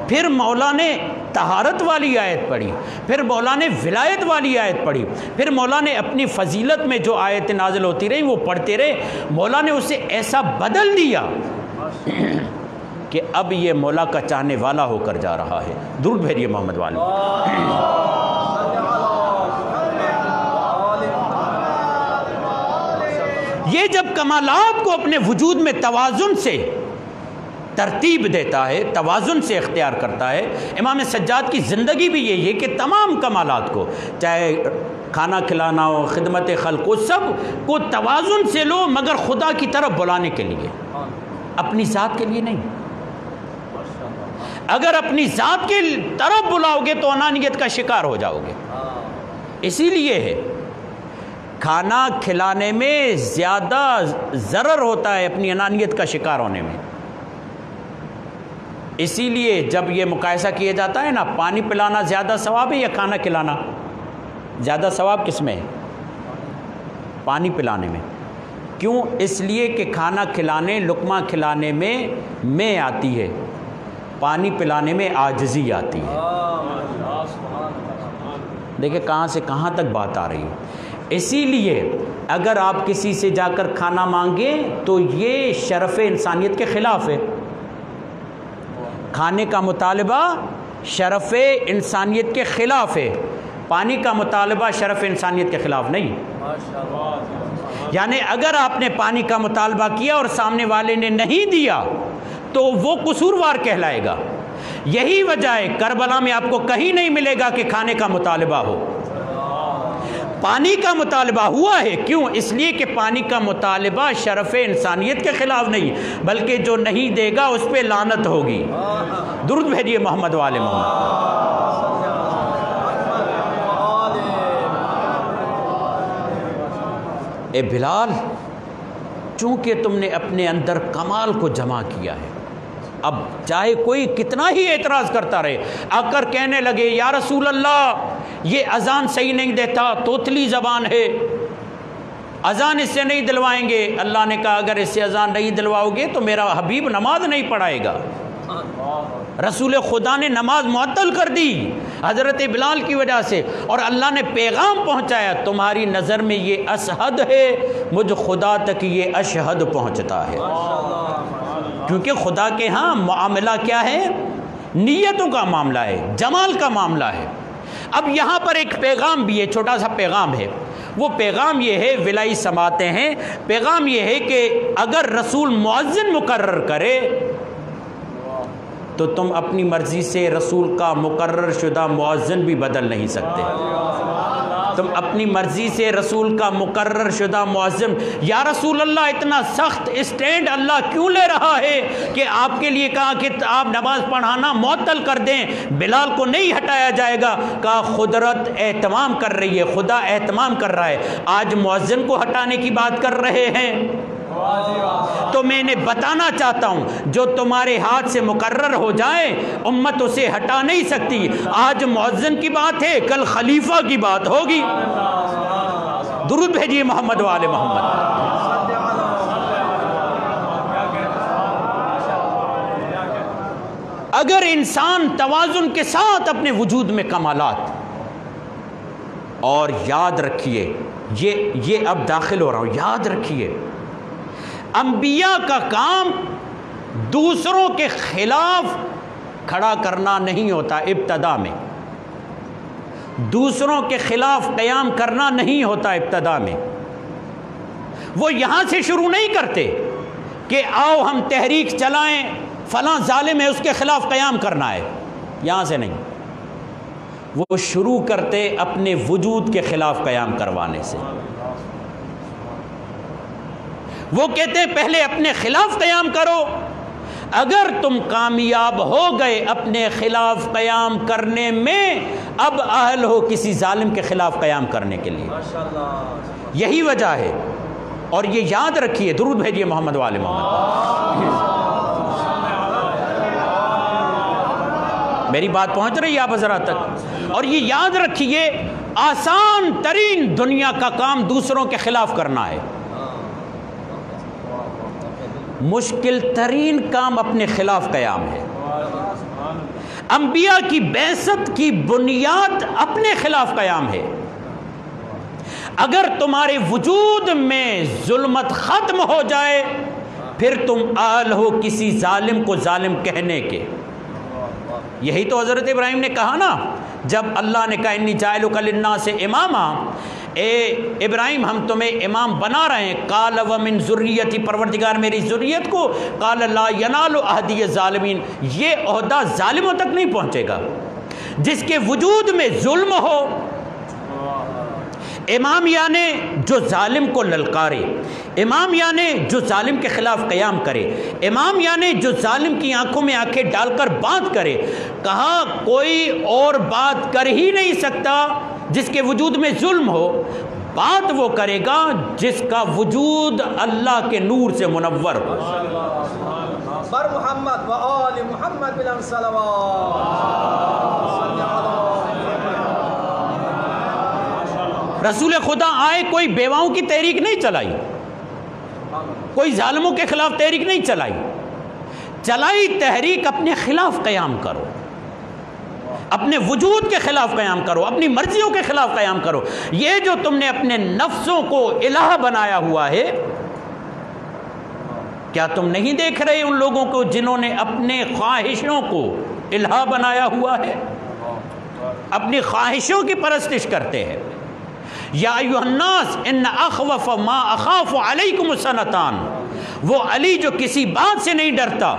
پھر مولا نے طہارت والی آیت پڑھی، پھر مولا نے ولایت والی آیت پڑھی، پھر مولا نے اپنی فضیلت میں جو آیت نازل ہوتی رہی وہ پڑھتے رہے۔ مولا نے اسے ایسا بدل دیا کہ اب یہ مولا کا چاہنے والا ہو کر جا رہا ہے۔ درود بھیجیے محمد والے۔ یہ جب کمالات کو اپنے وجود میں توازن سے ترتیب دیتا ہے، توازن سے اختیار کرتا ہے، امام سجاد کی زندگی بھی یہی ہے کہ تمام کمالات کو، چاہے کھانا کھلانا ہو، خدمت خلق ہو، سب کو توازن سے لو، مگر خدا کی طرف بلانے کے لیے، اپنی ذات کے لیے نہیں۔ اگر اپنی ذات کی طرف بلاؤ گے تو انانیت کا شکار ہو جاؤ گے۔ اسی لیے ہے کھانا کھلانے میں زیادہ ضرر ہوتا ہے اپنی انانیت کا شکار ہونے میں۔ اسی لیے جب یہ مقایسہ کیا جاتا ہے نا، پانی پلانا زیادہ ثواب ہے یا کھانا کھلانا؟ زیادہ ثواب کس میں ہے؟ پانی پلانے میں، کیوں؟ اس لیے کہ کھانا کھلانے، لقمہ کھلانے میں آتی ہے، پانی پلانے میں عاجزی آتی ہے۔ دیکھیں کہاں سے کہاں تک بات آ رہی ہے۔ اسی لیے اگر آپ کسی سے جا کر کھانا مانگیں تو یہ شرف انسانیت کے خلاف ہے۔ کھانے کا مطالبہ شرف انسانیت کے خلاف ہے، پانی کا مطالبہ شرف انسانیت کے خلاف نہیں۔ یعنی اگر آپ نے پانی کا مطالبہ کیا اور سامنے والے نے نہیں دیا تو وہ قصوروار کہلائے گا۔ یہی وجہ ہے کربلا میں آپ کو کہیں نہیں ملے گا کہ کھانے کا مطالبہ ہو، پانی کا مطالبہ ہوا ہے۔ کیوں؟ اس لیے کہ پانی کا مطالبہ شرف انسانیت کے خلاف نہیں، بلکہ جو نہیں دے گا اس پہ لعنت ہوگی۔ درود بھیجیے محمد والے محمد۔ اے بلال، چونکہ تم نے اپنے اندر کمال کو جمع کیا ہے، اب چاہے کوئی کتنا ہی اعتراض کرتا رہے، آ کر کہنے لگے یا رسول اللہ یہ اذان صحیح نہیں دیتا، توتلی زبان ہے، اذان اس سے نہیں دلوائیں گے۔ اللہ نے کہا اگر اس سے اذان نہیں دلواؤ گے تو میرا حبیب نماز نہیں پڑھائے گا۔ رسول خدا نے نماز معطل کر دی حضرت بلال کی وجہ سے، اور اللہ نے پیغام پہنچایا تمہاری نظر میں یہ اشہد ہے، مجھ خدا تک یہ اشہد پہنچتا ہے۔ کیونکہ خدا کے ہاں معاملہ کیا ہے؟ نیتوں کا معاملہ ہے، جمال کا معاملہ ہے۔ اب یہاں پر ایک پیغام بھی ہے، چھوٹا سا پیغام ہے۔ وہ پیغام یہ ہے، ولائی سماتے ہیں، پیغام یہ ہے کہ اگر رسول مؤذن مقرر کرے تو تم اپنی مرضی سے رسول کا مقرر شدہ مؤذن بھی بدل نہیں سکتے۔ تم اپنی مرضی سے رسول کا مقرر شدہ مؤذن، یا رسول اللہ اتنا سخت اسٹینڈ اللہ کیوں لے رہا ہے کہ آپ کے لیے کہا کہ آپ نماز پڑھانا معطل کر دیں، بلال کو نہیں ہٹایا جائے گا؟ کہا قدرت اہتمام کر رہی ہے، خدا اہتمام کر رہا ہے۔ آج مؤذن کو ہٹانے کی بات کر رہے ہیں، تو میں نے بتانا چاہتا ہوں جو تمہارے ہاتھ سے مقرر ہو جائے امت اسے ہٹا نہیں سکتی۔ آج مؤذن کی بات ہے، کل خلیفہ کی بات ہوگی۔ درود بھیجیے محمد والے محمد۔ اگر انسان توازن کے ساتھ اپنے وجود میں کمالات، اور یاد رکھیے یہ اب داخل ہو رہا ہوں، یاد رکھیے انبیاء کا کام دوسروں کے خلاف کھڑا کرنا نہیں ہوتا، ابتدا میں دوسروں کے خلاف قیام کرنا نہیں ہوتا۔ ابتدا میں وہ یہاں سے شروع نہیں کرتے کہ آؤ ہم تحریک چلائیں، فلاں ظالم ہے اس کے خلاف قیام کرنا ہے، یہاں سے نہیں۔ وہ شروع کرتے اپنے وجود کے خلاف قیام کروانے سے۔ وہ کہتے ہیں پہلے اپنے خلاف قیام کرو، اگر تم کامیاب ہو گئے اپنے خلاف قیام کرنے میں، اب اہل ہو کسی ظالم کے خلاف قیام کرنے کے لیے۔ یہی وجہ ہے، اور یہ یاد رکھیے۔ درود بھیجیے محمد والے محمد۔ میری بات پہنچ رہی ہے آپ حضرات تک؟ اور یہ یاد رکھیے آسان ترین دنیا کا کام دوسروں کے خلاف کرنا ہے، مشکل ترین کام اپنے خلاف قیام ہے۔ انبیاء کی بعثت کی بنیاد اپنے خلاف قیام ہے۔ اگر تمہارے وجود میں ظلمت ختم ہو جائے پھر تم اہل ہو کسی ظالم کو ظالم کہنے کے۔ یہی تو حضرت ابراہیم نے کہا نا، جب اللہ نے کہا انی جاعلک للناس اماما، اے ابراہیم ہم تمہیں امام بنا رہے ہیں، قال ومن ذریتی، پروردگار میری ذریت کو، قال لا ینال عہدی الظالمین، یہ عہدہ ظالموں تک نہیں پہنچے گا۔ جس کے وجود میں ظلم ہو، امام یعنی جو ظالم کو للکارے، امام یعنی جو ظالم کے خلاف قیام کرے، امام یعنی جو ظالم کی آنکھوں میں آنکھیں ڈال کر بات کرے۔ کہا کوئی اور بات کر ہی نہیں سکتا جس کے وجود میں ظلم ہو، بات وہ کرے گا جس کا وجود اللہ کے نور سے منور ہو۔ بر محمد و آل محمد بلند صلوات۔ رسول خدا آئے کوئی بیواؤں کی تحریک نہیں چلائی، کوئی ظالموں کے خلاف تحریک نہیں چلائی تحریک اپنے خلاف قیام کرو، اپنے وجود کے خلاف قیام کرو، اپنی مرضیوں کے خلاف قیام کرو۔ یہ جو تم نے اپنے نفسوں کو الہ بنایا ہوا ہے، کیا تم نہیں دیکھ رہے ان لوگوں کو جنہوں نے اپنے خواہشوں کو الہ بنایا ہوا ہے، اپنی خواہشوں کی پرستش کرتے ہیں۔ یا ایھا الناس ان اخوف ما اخاف علیکم السنتان، وہ علی جو کسی بات سے نہیں ڈرتا،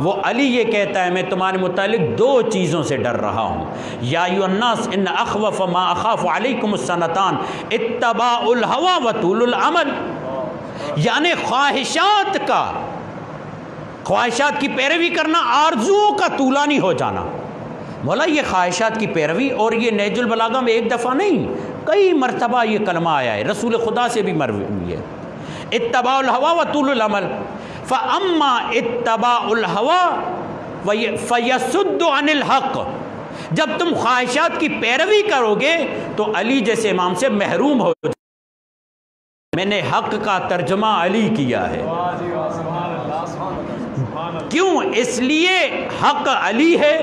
وہ علی یہ کہتا ہے میں تمہارے متعلق دو چیزوں سے ڈر رہا ہوں۔ یا ایھا الناس ان اخوف ما اخاف علیکم السنتان اتباع الہوی و طول العمل، یعنی خواہشات کی پیروی کرنا، آرزوؤں کا طولانی ہو جانا۔ مولا یہ خواہشات کی پیروی، اور یہ نہج البلاغہ میں ایک دفعہ نہیں کئی مرتبہ یہ کلمہ آیا ہے، رسول خدا سے بھی مروی ہے، اتباع الہوی و طول العمل۔ فاما اتباع الہوی فیصد عن الحق، جب تم خواہشات کی پیروی کرو گے تو علی جیسے امام سے محروم ہو جائے۔ میں نے حق کا ترجمہ علی کیا ہے، کیوں؟ اس لیے حق علی ہے،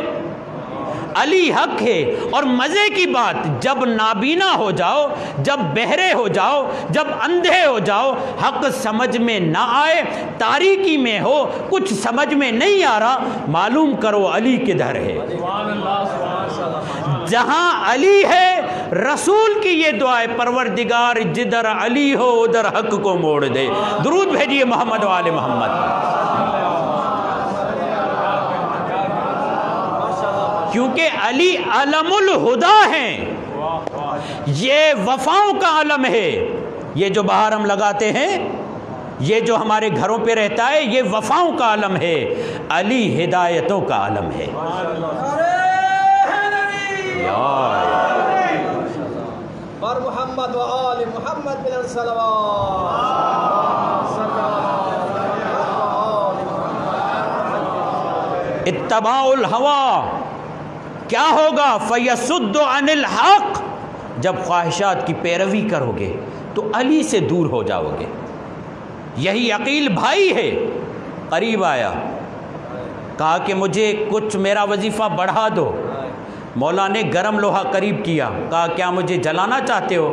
علی حق ہے۔ اور مزے کی بات، جب نابینا ہو جاؤ، جب بہرے ہو جاؤ، جب اندھے ہو جاؤ، حق سمجھ میں نہ آئے، تاریکی میں ہو، کچھ سمجھ میں نہیں آ رہا، معلوم کرو علی کدھر ہے۔ جہاں علی ہے، رسول کی یہ دعا ہے، پروردگار جدھر علی ہو ادھر حق کو موڑ دے۔ درود بھیجیے محمد و آل محمد، کیونکہ علی علم الہدا ہیں، یہ وفاؤں کا علم ہے۔ یہ جو باہر ہم لگاتے ہیں، یہ جو ہمارے گھروں پہ رہتا ہے، یہ وفاؤں کا علم ہے، علی ہدایتوں کا علم ہے۔ بر محمد و آل محمد بن صلوات۔ اتباع الہوی کیا ہوگا؟ فیصد عن الحق، جب خواہشات کی پیروی کرو گے تو علی سے دور ہو جاؤ گے۔ یہی عقیل بھائی ہے، قریب آیا، کہا کہ مجھے کچھ میرا وظیفہ بڑھا دو۔ مولا نے گرم لوہا قریب کیا، کہا کیا مجھے جلانا چاہتے ہو؟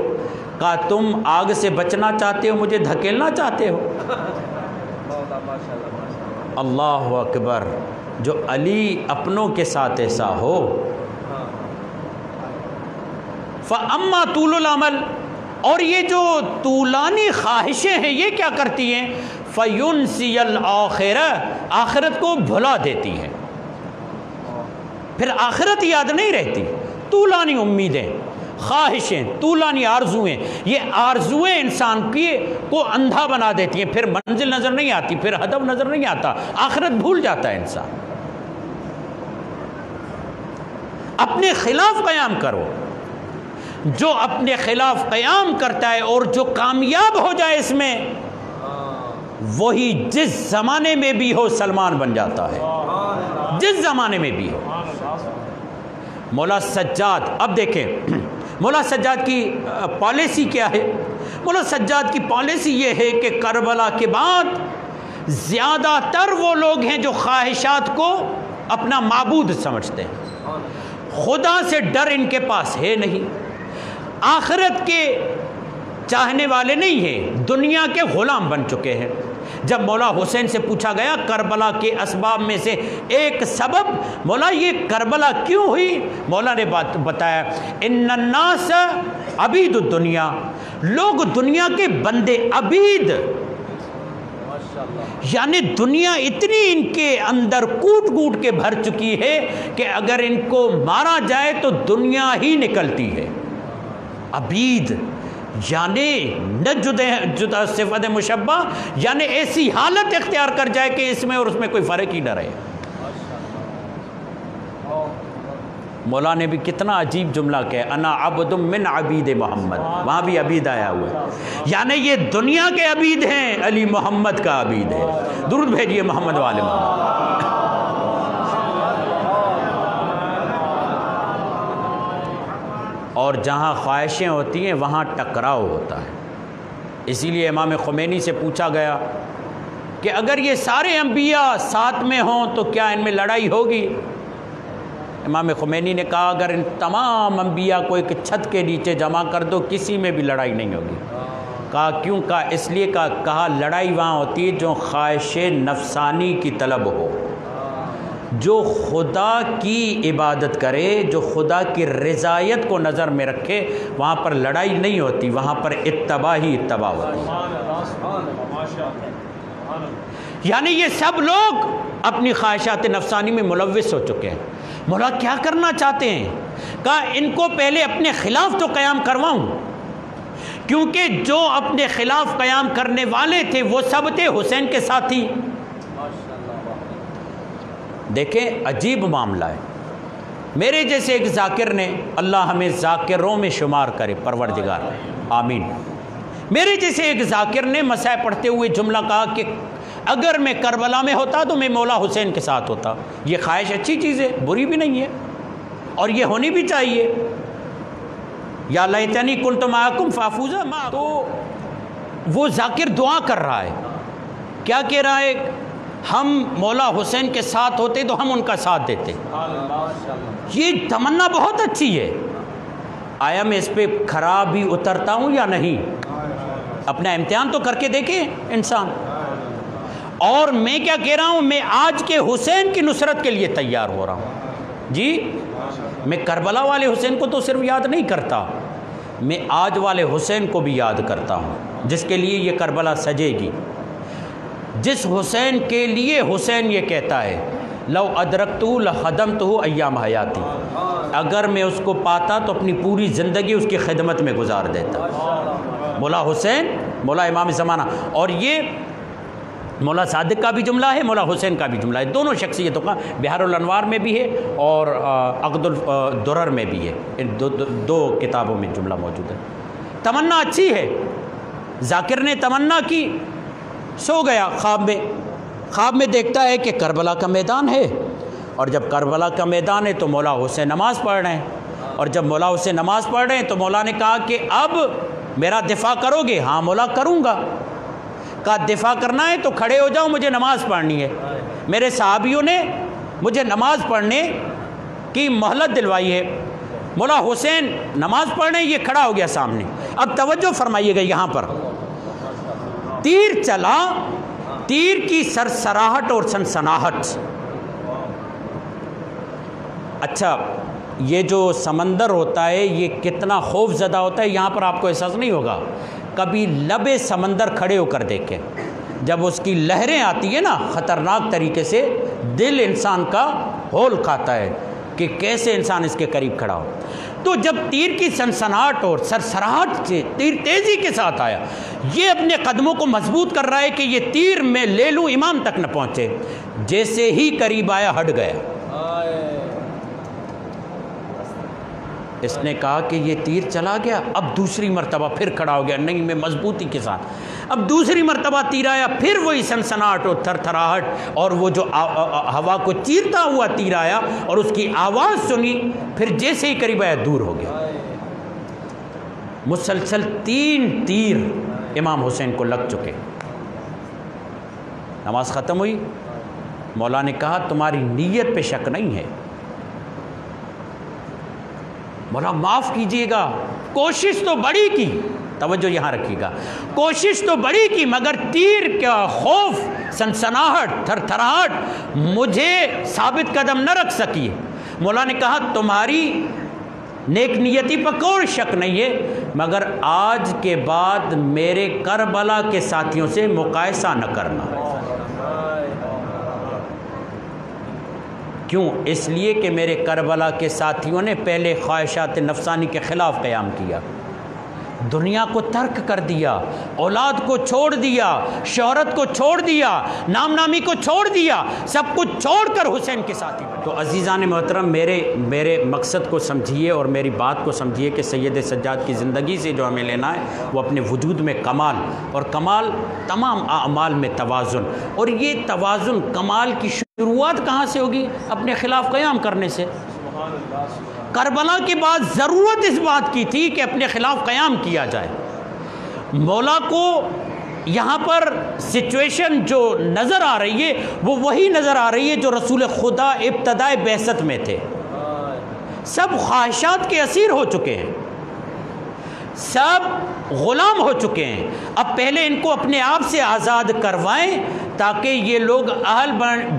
کہا تم آگ سے بچنا چاہتے ہو، مجھے دھکیلنا چاہتے ہو؟ اللہ اکبر، جو علی اپنوں کے ساتھ ایسا ہو۔ فاما طول العمل، اور یہ جو طولانی خواہشیں ہیں یہ کیا کرتی ہیں؟ فینسی الآخرہ، آخرت کو بھلا دیتی ہیں، پھر آخرت یاد نہیں رہتی۔ طولانی امیدیں، خواہشیں، طولانی آرزویں، یہ آرزویں انسان کو اندھا بنا دیتی ہیں، پھر منزل نظر نہیں آتی، پھر ہدف نظر نہیں آتا، آخرت بھول جاتا ہے انسان۔ اپنے خلاف قیام کرو، جو اپنے خلاف قیام کرتا ہے اور جو کامیاب ہو جائے اس میں، وہی جس زمانے میں بھی ہو سلمان بن جاتا ہے، جس زمانے میں بھی ہو۔ مولا سجاد، اب دیکھیں مولا سجاد کی پالیسی کیا ہے؟ مولا سجاد کی پالیسی یہ ہے کہ کربلا کے بعد زیادہ تر وہ لوگ ہیں جو خواہشات کو اپنا معبود سمجھتے ہیں، خدا سے ڈر ان کے پاس ہے نہیں، آخرت کے چاہنے والے نہیں ہیں، دنیا کے غلام بن چکے ہیں۔ جب مولا حسین سے پوچھا گیا کربلا کے اسباب میں سے ایک سبب، مولا یہ کربلا کیوں ہوئی؟ مولا نے بتایا ان الناس عبید الدنیا، لوگ دنیا کے بندے، عبید، یعنی دنیا اتنی ان کے اندر کوٹ کوٹ کے بھر چکی ہے کہ اگر ان کو مارا جائے تو دنیا ہی نکلتی ہے۔ عبید یعنی نہ جدا صفت مشبہ، یعنی ایسی حالت اختیار کر جائے کہ اس میں اور اس میں کوئی فرق ہی نہ رہے۔ مولا نے بھی کتنا عجیب جملہ کہا، انا عبد من عبید محمد، وہاں بھی عبید آیا ہوا ہے، یعنی یہ دنیا کے عبید ہیں، علی محمد کا عبید ہے۔ درود بھیجیے محمد والے محمد۔ اور جہاں خواہشیں ہوتی ہیں وہاں ٹکراؤ ہوتا ہے، اسی لیے امام خمینی سے پوچھا گیا کہ اگر یہ سارے انبیاء ساتھ میں ہوں تو کیا ان میں لڑائی ہوگی؟ امام خمینی نے کہا اگر ان تمام انبیاء کو ایک چھت کے نیچے جمع کر دو کسی میں بھی لڑائی نہیں ہوگی۔ کہا کیوں؟ کہا اس لیے کہا لڑائی وہاں ہوتی ہے جو خواہش نفسانی کی طلب ہو، جو خدا کی عبادت کرے، جو خدا کی رضایت کو نظر میں رکھے، وہاں پر لڑائی نہیں ہوتی، وہاں پر اتباع ہی اتباع ہوتی ہے۔ یعنی یہ سب لوگ اپنی خواہشات نفسانی میں ملوث ہو چکے ہیں۔ مولا کیا کرنا چاہتے ہیں؟ کہا ان کو پہلے اپنے خلاف تو قیام کرواؤں، کیونکہ جو اپنے خلاف قیام کرنے والے تھے وہ سب تھے حسین کے ساتھی۔ دیکھیں عجیب معاملہ ہے، میرے جیسے ایک ذاکر نے، اللہ ہمیں ذاکروں میں شمار کرے پروردگار، آمین۔ میرے جیسے ایک ذاکر نے مسائل پڑھتے ہوئے جملہ کہا کہ اگر میں کربلا میں ہوتا تو میں مولا حسین کے ساتھ ہوتا۔ یہ خواہش اچھی چیز ہے، بری بھی نہیں ہے، اور یہ ہونی بھی چاہیے۔ یا لیتنی کنت معکم فافوز معکم۔ تو وہ ذاکر دعا کر رہا ہے، کیا کہہ رہا ہے؟ ہم مولا حسین کے ساتھ ہوتے تو ہم ان کا ساتھ دیتے۔ یہ تمنا بہت اچھی ہے۔ آیا میں اس پہ کھرا بھی اترتا ہوں یا نہیں؟ اپنا امتحان تو کر کے دیکھیں انسان۔ اور میں کیا کہہ رہا ہوں؟ میں آج کے حسین کی نصرت کے لیے تیار ہو رہا ہوں۔ جی میں کربلا والے حسین کو تو صرف یاد نہیں کرتا، میں آج والے حسین کو بھی یاد کرتا ہوں، جس کے لیے یہ کربلا سجے گی، جس حسین کے لیے حسین یہ کہتا ہے لو ادرکتہ لخدمتہ ایام حیاتی، اگر میں اس کو پاتا تو اپنی پوری زندگی اس کی خدمت میں گزار دیتا۔ مولا حسین، مولا امام زمانہ، اور یہ مولا صادق کا بھی جملہ ہے، مولا حسین کا بھی جملہ ہے، دونوں شخصیتوں کا بہار الانوار میں بھی ہے اور عقد الدرر میں بھی ہے، ان دو کتابوں میں جملہ موجود ہے۔ تمنا اچھی ہے، ذاکر نے تمنا کی، سو گیا خواب میں دیکھتا ہے کہ کربلا کا میدان ہے، اور جب کربلا کا میدان ہے تو مولا حسین نماز پڑھ رہے ہیں، اور جب مولا حسین نماز پڑھ رہے ہیں تو مولا نے کہا کہ اب میرا دفاع کرو گے؟ ہاں مولا کروں گا۔ کہا دفاع کرنا ہے تو کھڑے ہو جاؤ، مجھے نماز پڑھنی ہے۔ میرے صحابیوں نے مجھے نماز پڑھنے کی مہلت دلوائی ہے۔ مولا حسین نماز پڑھنے، یہ کھڑا ہو گیا سامنے۔ اب توجہ فرمائیے گا، یہاں پر تیر چلا، تیر کی سرسراہٹ اور سنسناہٹ۔ اچھا یہ جو سمندر ہوتا ہے یہ کتنا خوف زدہ ہوتا ہے، یہاں پر آپ کو احساس نہیں ہوگا۔ کبھی لبے سمندر کھڑے ہو کر دیکھیں، جب اس کی لہریں آتی ہیں نا خطرناک طریقے سے، دل انسان کا ہول کھاتا ہے کہ کیسے انسان اس کے قریب کھڑا ہو۔ تو جب تیر کی سنسناہٹ اور سرسراہٹ سے تیر تیزی کے ساتھ آیا، یہ اپنے قدموں کو مضبوط کر رہا ہے کہ یہ تیر میں لے لوں، امام تک نہ پہنچے۔ جیسے ہی قریب آیا ہٹ گیا۔ اس نے کہا کہ یہ تیر چلا گیا، اب دوسری مرتبہ پھر کھڑا ہو گیا، نہیں میں مضبوطی کے ساتھ۔ اب دوسری مرتبہ تیر آیا، پھر وہی سنسناہٹ اور تھر تھراہٹ، اور وہ جو ہوا کو چیرتا ہوا تیر آیا اور اس کی آواز سنی، پھر جیسے ہی قریب آیا دور ہو گیا۔ مسلسل 3 تیر امام حسین کو لگ چکے۔ نماز ختم ہوئی، مولا نے کہا تمہاری نیت پہ شک نہیں ہے، مولا معاف کیجئے گا، کوشش تو بڑی کی، توجہ یہاں رکھیے گا، کوشش تو بڑی کی مگر تیر کا خوف، سنسناہٹ، تھر تھراہٹ مجھے ثابت قدم نہ رکھ سکی۔ مولا نے کہا تمہاری نیک نیتی پر کوئی شک نہیں ہے، مگر آج کے بعد میرے کربلا کے ساتھیوں سے مقایسہ نہ کرنا۔ کیوں؟ اس لیے کہ میرے کربلا کے ساتھیوں نے پہلے خواہشات نفسانی کے خلاف قیام کیا، دنیا کو ترک کر دیا، اولاد کو چھوڑ دیا، شہرت کو چھوڑ دیا، نام نامی کو چھوڑ دیا، سب کچھ چھوڑ کر حسین کے ساتھی۔ تو عزیزان محترم میرے مقصد کو سمجھیے اور میری بات کو سمجھیے کہ سید سجاد کی زندگی سے جو ہمیں لینا ہے وہ اپنے وجود میں کمال، اور کمال تمام اعمال میں توازن، اور یہ توازن کمال کی شروعات کہاں سے ہوگی؟ اپنے خلاف قیام کرنے سے۔ کربلا کے بعد ضرورت اس بات کی تھی کہ اپنے خلاف قیام کیا جائے، مولا کو یہاں پر سچویشن جو نظر آ رہی ہے وہ وہی نظر آ رہی ہے جو رسول خدا ابتدائے بعثت میں تھے. سب خواہشات کے اسیر ہو چکے ہیں، سب غلام ہو چکے ہیں. اب پہلے ان کو اپنے آپ سے آزاد کروائیں تاکہ یہ لوگ اہل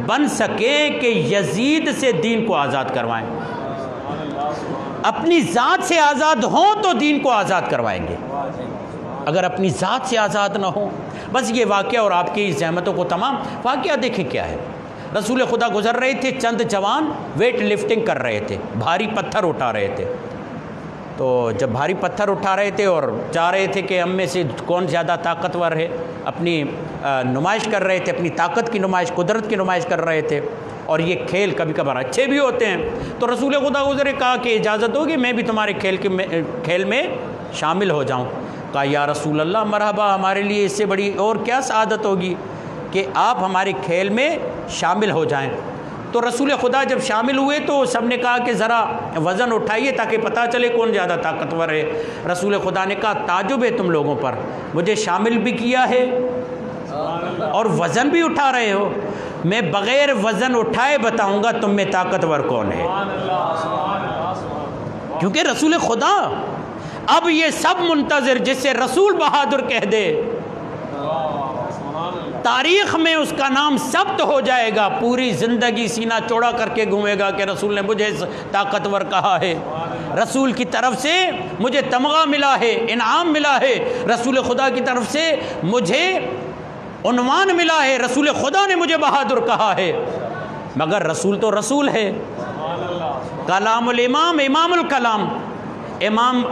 بن سکیں کہ یزید سے دین کو آزاد کروائیں. اپنی ذات سے آزاد ہوں تو دین کو آزاد کروائیں گے، اگر اپنی ذات سے آزاد نہ ہوں. بس یہ واقعہ اور آپ کی زحمتوں کو تمام واقعہ دیکھیں کیا ہے. رسول خدا گزر رہے تھے، چند جوان ویٹ لفٹنگ کر رہے تھے، بھاری پتھر اٹھا رہے تھے. تو جب بھاری پتھر اٹھا رہے تھے اور چاہ رہے تھے کہ ہم میں سے کون زیادہ طاقتور ہے، اپنی نمائش کر رہے تھے، اپنی طاقت کی نمائش، قدرت کی نمائش کر رہے تھے. اور یہ کھیل کبھی کبھار اچھے بھی ہوتے ہیں. تو رسول خدا گزرے کہا کہ اجازت ہوگی میں بھی تمہارے کھیل میں شامل ہو جاؤں. کہا یا رسول اللہ مرحبا، ہمارے لیے اس سے بڑی اور کیا سعادت ہوگی کہ آپ ہمارے کھیل میں شامل ہو جائیں. تو رسول خدا جب شامل ہوئے تو سب نے کہا کہ ذرا وزن اٹھائیے تاکہ پتہ چلے کون زیادہ طاقتور ہے. رسول خدا نے کہا تعجب ہے تم لوگوں پر، مجھے شامل بھی کیا ہے اور وزن بھی اٹھا رہے ہو. میں بغیر وزن اٹھائے بتاؤں گا تم میں طاقتور کون ہے، کیونکہ رسول خدا. اب یہ سب منتظر جس سے رسول بہادر کہہ دے، تاریخ میں اس کا نام ثبت ہو جائے گا، پوری زندگی سینہ چوڑا کر کے گھومے گا کہ رسول نے مجھے طاقتور کہا ہے، رسول کی طرف سے مجھے تمغہ ملا ہے، انعام ملا ہے، رسول خدا کی طرف سے مجھے عنوان ملا ہے، رسول خدا نے مجھے بہادر کہا ہے. مگر رسول تو رسول ہے، کلام الامام امام الکلام، امام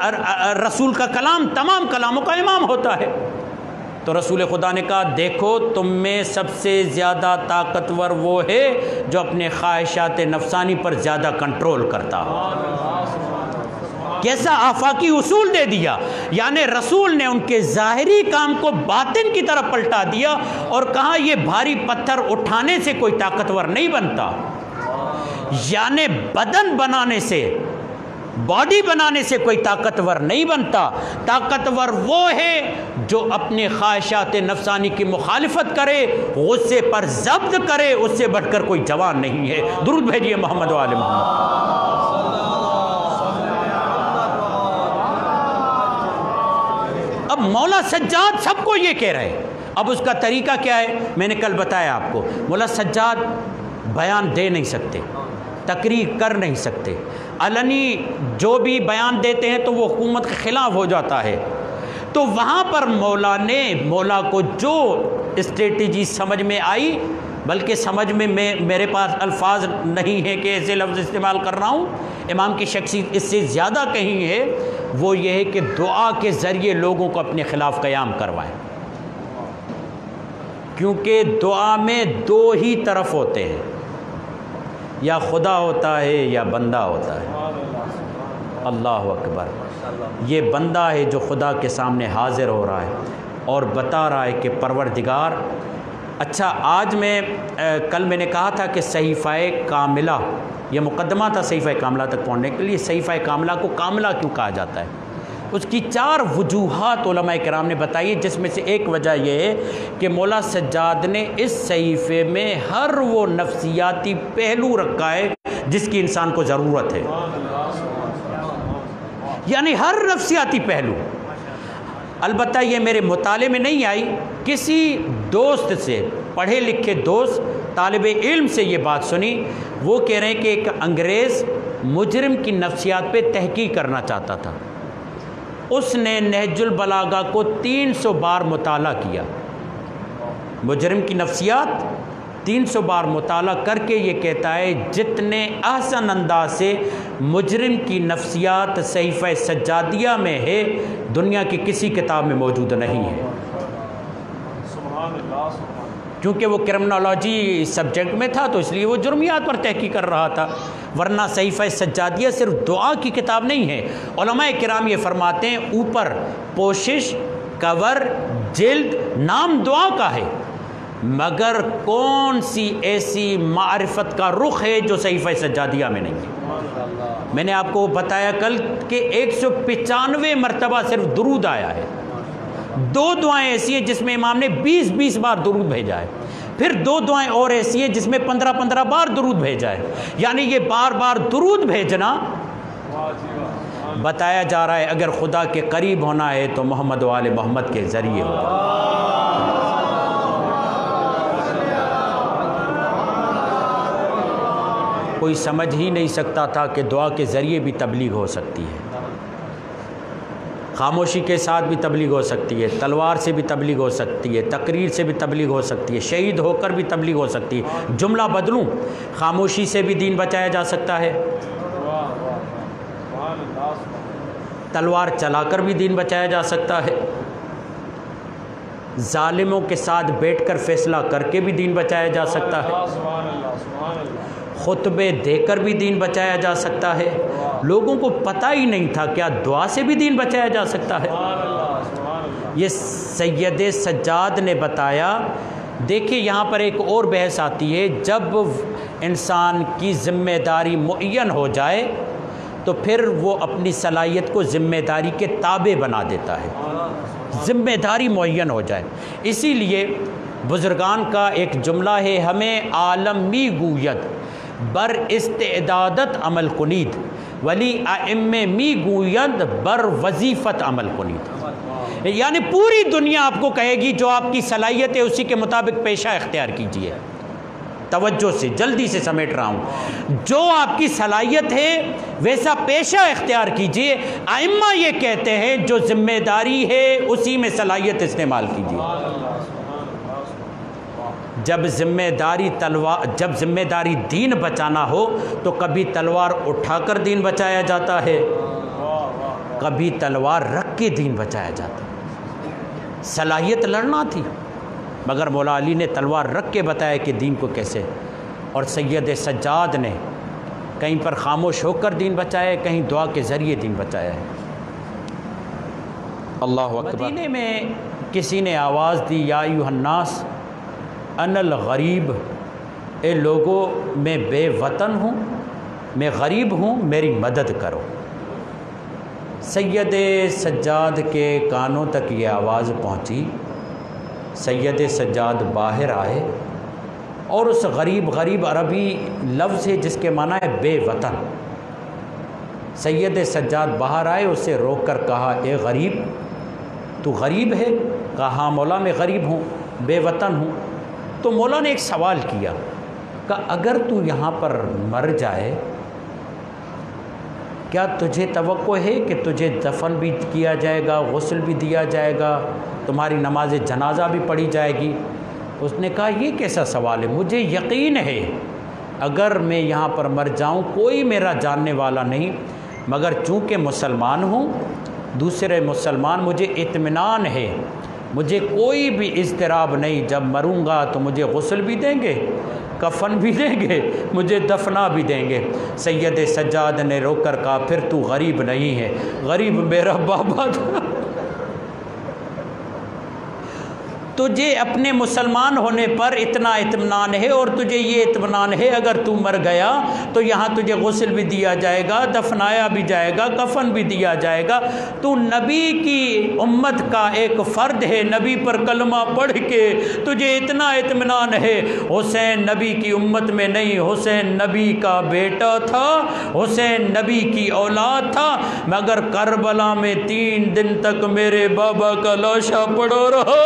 رسول کا کلام تمام کلاموں کا امام ہوتا ہے. تو رسول خدا نے کہا دیکھو تم میں سب سے زیادہ طاقتور وہ ہے جو اپنے خواہشات نفسانی پر زیادہ کنٹرول کرتا ہو. کیسا آفاقی اصول دے دیا، یعنی رسول نے ان کے ظاہری کام کو باطن کی طرف پلٹا دیا اور کہا یہ بھاری پتھر اٹھانے سے کوئی طاقتور نہیں بنتا، یعنی بدن بنانے سے، باڈی بنانے سے کوئی طاقتور نہیں بنتا. طاقتور وہ ہے جو اپنے خواہشات نفسانی کی مخالفت کرے، غصے پر ضبط کرے، اس سے بڑھ کر کوئی جوان نہیں ہے. درود بھیجیے محمد و آل محمد. اب مولا سجاد سب کو یہ کہہ رہے. اب اس کا طریقہ کیا ہے میں نے کل بتایا آپ کو. مولا سجاد بیان دے نہیں سکتے، تقریر کر نہیں سکتے، علنی جو بھی بیان دیتے ہیں تو وہ حکومت کے خلاف ہو جاتا ہے. تو وہاں پر مولا کو جو اسٹریٹجی سمجھ میں آئی، بلکہ سمجھ میں میرے پاس الفاظ نہیں ہیں کہ ایسے لفظ استعمال کر رہا ہوں، امام کی شخصیت اس سے زیادہ کہیں ہے، وہ یہ ہے کہ دعا کے ذریعے لوگوں کو اپنے خلاف قیام کروائیں. کیونکہ دعا میں دو ہی طرف ہوتے ہیں، یا خدا ہوتا ہے یا بندہ ہوتا ہے. اللہ اکبر. یہ بندہ ہے جو خدا کے سامنے حاضر ہو رہا ہے اور بتا رہا ہے کہ پروردگار. اچھا آج کل میں نے کہا تھا کہ صحیفہ کاملہ، یہ مقدمہ تھا صحیفہ کاملہ تک پہنچنے کے لیے. صحیفہ کاملہ کو کاملہ کیوں کہا جاتا ہے؟ اس کی 4 وجوہات علماء کرام نے بتائی، جس میں سے ایک وجہ یہ ہے کہ مولا سجاد نے اس صحیفے میں ہر وہ نفسیاتی پہلو رکھا ہے جس کی انسان کو ضرورت ہے، یعنی ہر نفسیاتی پہلو. البتہ یہ میرے مطالعے میں نہیں آئی، کسی دوست سے، پڑھے لکھے دوست طالب علم سے یہ بات سنی. وہ کہہ رہے ہیں کہ ایک انگریز مجرم کی نفسیات پہ تحقیق کرنا چاہتا تھا. اس نے نہج البلاغہ کو 300 بار مطالعہ کیا، مجرم کی نفسیات 300 بار مطالعہ کر کے یہ کہتا ہے جتنے احسن انداز سے مجرم کی نفسیات صحیفہ سجادیہ میں ہے دنیا کی کسی کتاب میں موجود نہیں ہے. کیونکہ وہ کرمنالوجی سبجیکٹ میں تھا تو اس لیے وہ جرمیات پر تحقیق کر رہا تھا، ورنہ صحیفہ سجادیہ صرف دعا کی کتاب نہیں ہے. علماء کرام یہ فرماتے ہیں اوپر پوشش، کور، جلد نام دعا کا ہے، مگر کون سی ایسی معرفت کا رخ ہے جو صحیفہ سجادیہ میں نہیں ہے. میں نے آپ کو بتایا کل کہ 195 مرتبہ صرف درود آیا ہے، دو دعائیں ایسی ہیں جس میں امام نے 20 بار درود بھیجا ہے، پھر دو دعائیں اور ایسی ہیں جس میں 15 بار درود بھیجا ہے، یعنی یہ بار بار درود بھیجنا بتایا جا رہا ہے اگر خدا کے قریب ہونا ہے تو محمد و آل محمد کے ذریعے ہوگا۔ کوئی سمجھ ہی نہیں سکتا تھا کہ دعا کے ذریعے بھی تبلیغ ہو سکتی ہے، خاموشی کے ساتھ بھی تبلیغ ہو سکتی ہے، تلوار سے بھی تبلیغ ہو سکتی ہے، تقریر سے بھی تبلیغ ہو سکتی ہے، شہید ہو کر بھی تبلیغ ہو سکتی ہے۔ جملہ بدلوں، خاموشی سے بھی دین بچایا جا سکتا ہے، تلوار چلا کر بھی دین بچایا جا سکتا ہے، ظالموں کے ساتھ بیٹھ کر فیصلہ کر کے بھی دین بچایا جا سکتا ہے، خطبے دے کر بھی دین بچایا جا سکتا ہے۔ لوگوں کو پتہ ہی نہیں تھا کیا دعا سے بھی دین بچایا جا سکتا ہے۔ یہ سید سجاد نے بتایا۔ دیکھیں یہاں پر ایک اور بحث آتی ہے، جب انسان کی ذمہ داری معین ہو جائے تو پھر وہ اپنی صلاحیت کو ذمہ داری کے تابع بنا دیتا ہے، ذمہ داری معین ہو جائے۔ اسی لیے بزرگان کا ایک جملہ ہے، ہمیں عالم می گوید بر استعدادت عمل کنید ولی ائمہ می گوید بر وظیفت عمل کنید، یعنی پوری دنیا آپ کو کہے گی جو آپ کی صلاحیت ہے اسی کے مطابق پیشہ اختیار کیجیے۔ توجہ سے، جلدی سے سمیٹ رہا ہوں، جو آپ کی صلاحیت ہے ویسا پیشہ اختیار کیجیے۔ ائمہ یہ کہتے ہیں جو ذمہ داری ہے اسی میں صلاحیت استعمال کیجیے۔ جب ذمہ داری دین بچانا ہو تو کبھی تلوار اٹھا کر دین بچایا جاتا ہے، کبھی تلوار رکھ کے دین بچایا جاتا ہے۔ صلاحیت لڑنا تھی مگر مولا علی نے تلوار رکھ کے بتایا کہ دین کو کیسے، اور سید سجاد نے کہیں پر خاموش ہو کر دین بچایا، کہیں دعا کے ذریعے دین بچایا ہے۔ اللہ اکبر۔ مدینے میں کسی نے آواز دی، یا ایھا الناس انا الغریب، اے لوگوں میں بے وطن ہوں، میں غریب ہوں، میری مدد کرو۔ سید سجاد کے کانوں تک یہ آواز پہنچی، سید سجاد باہر آئے اور اس غریب عربی لفظ ہے جس کے معنی ہے بے وطن۔ سید سجاد باہر آئے، اسے روک کر کہا، اے غریب، تو غریب ہے؟ کہا ہاں مولا میں غریب ہوں، بے وطن ہوں۔ تو مولا نے ایک سوال کیا، کہا اگر تو یہاں پر مر جائے کیا تجھے توقع ہے کہ تجھے دفن بھی کیا جائے گا، غسل بھی دیا جائے گا، تمہاری نماز جنازہ بھی پڑھی جائے گی؟ اس نے کہا یہ کیسا سوال ہے، مجھے یقین ہے اگر میں یہاں پر مر جاؤں کوئی میرا جاننے والا نہیں، مگر چونکہ مسلمان ہوں، دوسرے مسلمان، مجھے اطمینان ہے، مجھے کوئی بھی اضطراب نہیں، جب مروں گا تو مجھے غسل بھی دیں گے، کفن بھی دیں گے، مجھے دفنا بھی دیں گے۔ سید سجاد نے رو کر کہا پھر تو غریب نہیں ہے، غریب میرا بابا تھا۔ تجھے اپنے مسلمان ہونے پر اتنا اطمینان ہے، اور تجھے یہ اطمینان ہے اگر تو مر گیا تو یہاں تجھے غسل بھی دیا جائے گا، دفنایا بھی جائے گا، کفن بھی دیا جائے گا، تو نبی کی امت کا ایک فرد ہے، نبی پر کلمہ پڑھ کے تجھے اتنا اطمینان ہے۔ حسین نبی کی امت میں نہیں، حسین نبی کا بیٹا تھا، حسین نبی کی اولاد تھا، مگر کربلا میں 3 دن تک میرے بابا کا لاشا پڑا رہا،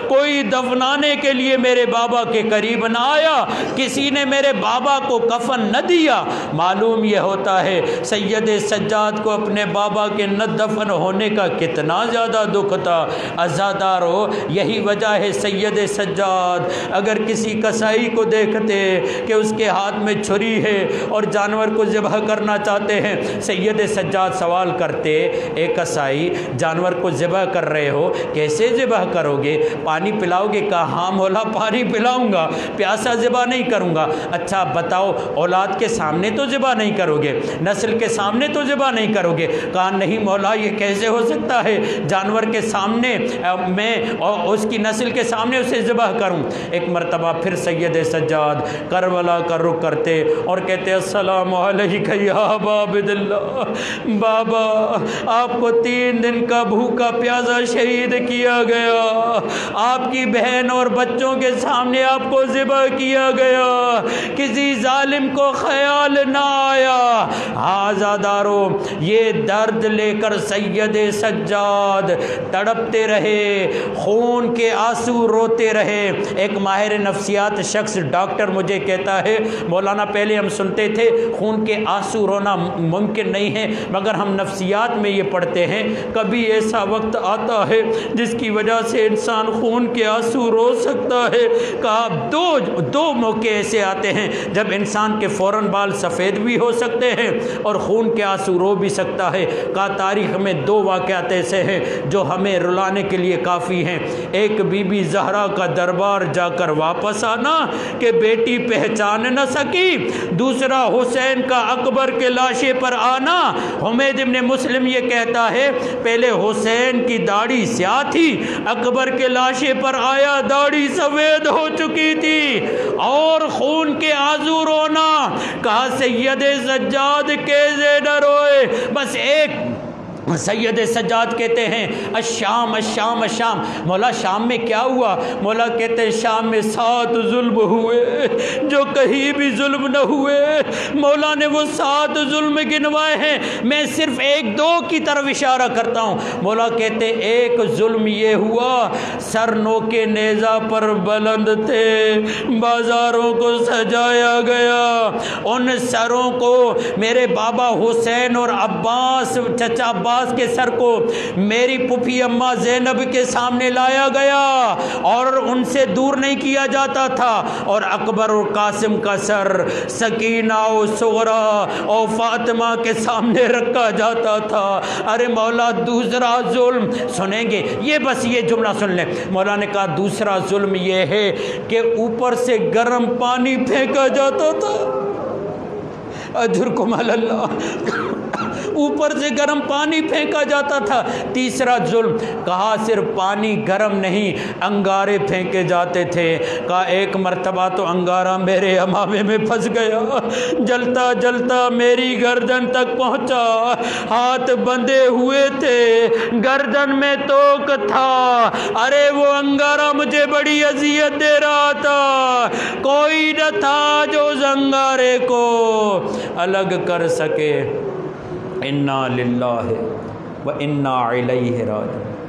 کوئی دفنانے کے لیے میرے بابا کے قریب نہ آیا، کسی نے میرے بابا کو کفن نہ دیا۔ معلوم یہ ہوتا ہے سید سجاد کو اپنے بابا کے نہ دفن ہونے کا کتنا زیادہ دکھ تھا۔ عزادارو، یہی وجہ ہے سید سجاد اگر کسی کسائی کو دیکھتے کہ اس کے ہاتھ میں چھری ہے اور جانور کو ذبح کرنا چاہتے ہیں، سید سجاد سوال کرتے، اے کسائی، جانور کو ذبح کر رہے ہو، کیسے ذبح کرو گے؟ پانی پلاؤ گے؟ کہا ہاں مولا پانی پلاؤں گا، پیاسا ذبح نہیں کروں گا۔ اچھا بتاؤ اولاد کے سامنے تو ذبح نہیں کرو گے، نسل کے سامنے تو ذبح نہیں کرو گے؟ کہا نہیں مولا یہ کیسے ہو سکتا ہے، جانور کے سامنے میں اور اس کی نسل کے سامنے اسے ذبح کروں۔ ایک مرتبہ پھر سید سجاد کربلا کا رخ کرتے اور کہتے السلام علیکہ یا ابا عبداللہ، بابا آپ کو 3 دن کا بھوکا پیاسا شہید کیا گیا، آپ کی بہن اور بچوں کے سامنے آپ کو ذبح کیا گیا، کسی ظالم کو خیال نہ آیا۔ آزادارو یہ درد لے کر سید سجاد تڑپتے رہے، خون کے آنسو روتے رہے۔ ایک ماہر نفسیات شخص ڈاکٹر مجھے کہتا ہے مولانا پہلے ہم سنتے تھے خون کے آنسو رونا ممکن نہیں ہے، مگر ہم نفسیات میں یہ پڑھتے ہیں کبھی ایسا وقت آتا ہے جس کی وجہ سے انسان خون کے آنسو رو سکتا ہے۔ کہا دو موقع ایسے آتے ہیں جب انسان کے فوراً بال سفید بھی ہو سکتے ہیں اور خون کے آنسو رو بھی سکتا ہے۔ کہا تاریخ میں 2 واقعات ایسے ہیں جو ہمیں رلانے کے لیے کافی ہیں۔ ایک بی بی زہرا کا دربار جا کر واپس آنا کہ بیٹی پہچان نہ سکی، دوسرا حسین کا اکبر کے لاشے پر آنا۔ حمید ابن مسلم یہ کہتا ہے پہلے حسین کی داڑھی سیاہ تھی، اکبر کے لاشے پر آیا داڑھی سفید ہو چکی تھی اور خون کے آنسو رونا۔ کہا سید سجاد کیسے نہ روئے؟ بس ایک سید سجاد کہتے ہیں الشام الشام الشام، مولا شام میں کیا ہوا؟ مولا کہتے ہیں شام میں 7 ظلم ہوئے جو کہیں بھی ظلم نہ ہوئے۔ مولا نے وہ 7 ظلم گنوائے ہیں، میں صرف 1-2 کی طرف اشارہ کرتا ہوں۔ مولا کہتے ہیں ایک ظلم یہ ہوا سر نو کے نیزہ پر بلند تھے، بازاروں کو سجایا گیا، ان سروں کو میرے بابا حسین اور عباس چچا عباس کے سر کو میری پھوپھی اماں زینب کے سامنے لایا گیا اور ان سے دور نہیں کیا جاتا تھا، اور اکبر اور قاسم کا سر سکینہ و صغرا اور فاطمہ کے سامنے رکھا جاتا تھا۔ ارے مولا دوسرا ظلم سنیں گے، یہ بس یہ جملہ سن لیں۔ مولا نے کہا دوسرا ظلم یہ ہے کہ اوپر سے گرم پانی پھینکا جاتا تھا، اجرکم علی اللہ، اوپر سے گرم پانی پھینکا جاتا تھا۔ تیسرا ظلم کہا صرف پانی گرم نہیں، انگارے پھینکے جاتے تھے۔ کہا ایک مرتبہ تو انگارہ میرے امامے میں پھنس گیا، جلتا جلتا میری گردن تک پہنچا، ہاتھ بندھے ہوئے تھے، گردن میں توک تھا۔ ارے وہ انگارہ مجھے بڑی اذیت دے رہا تھا، کوئی نہ تھا جو اس انگارے کو الگ کر سکے۔ انا للہ و انا الیہ راجعون۔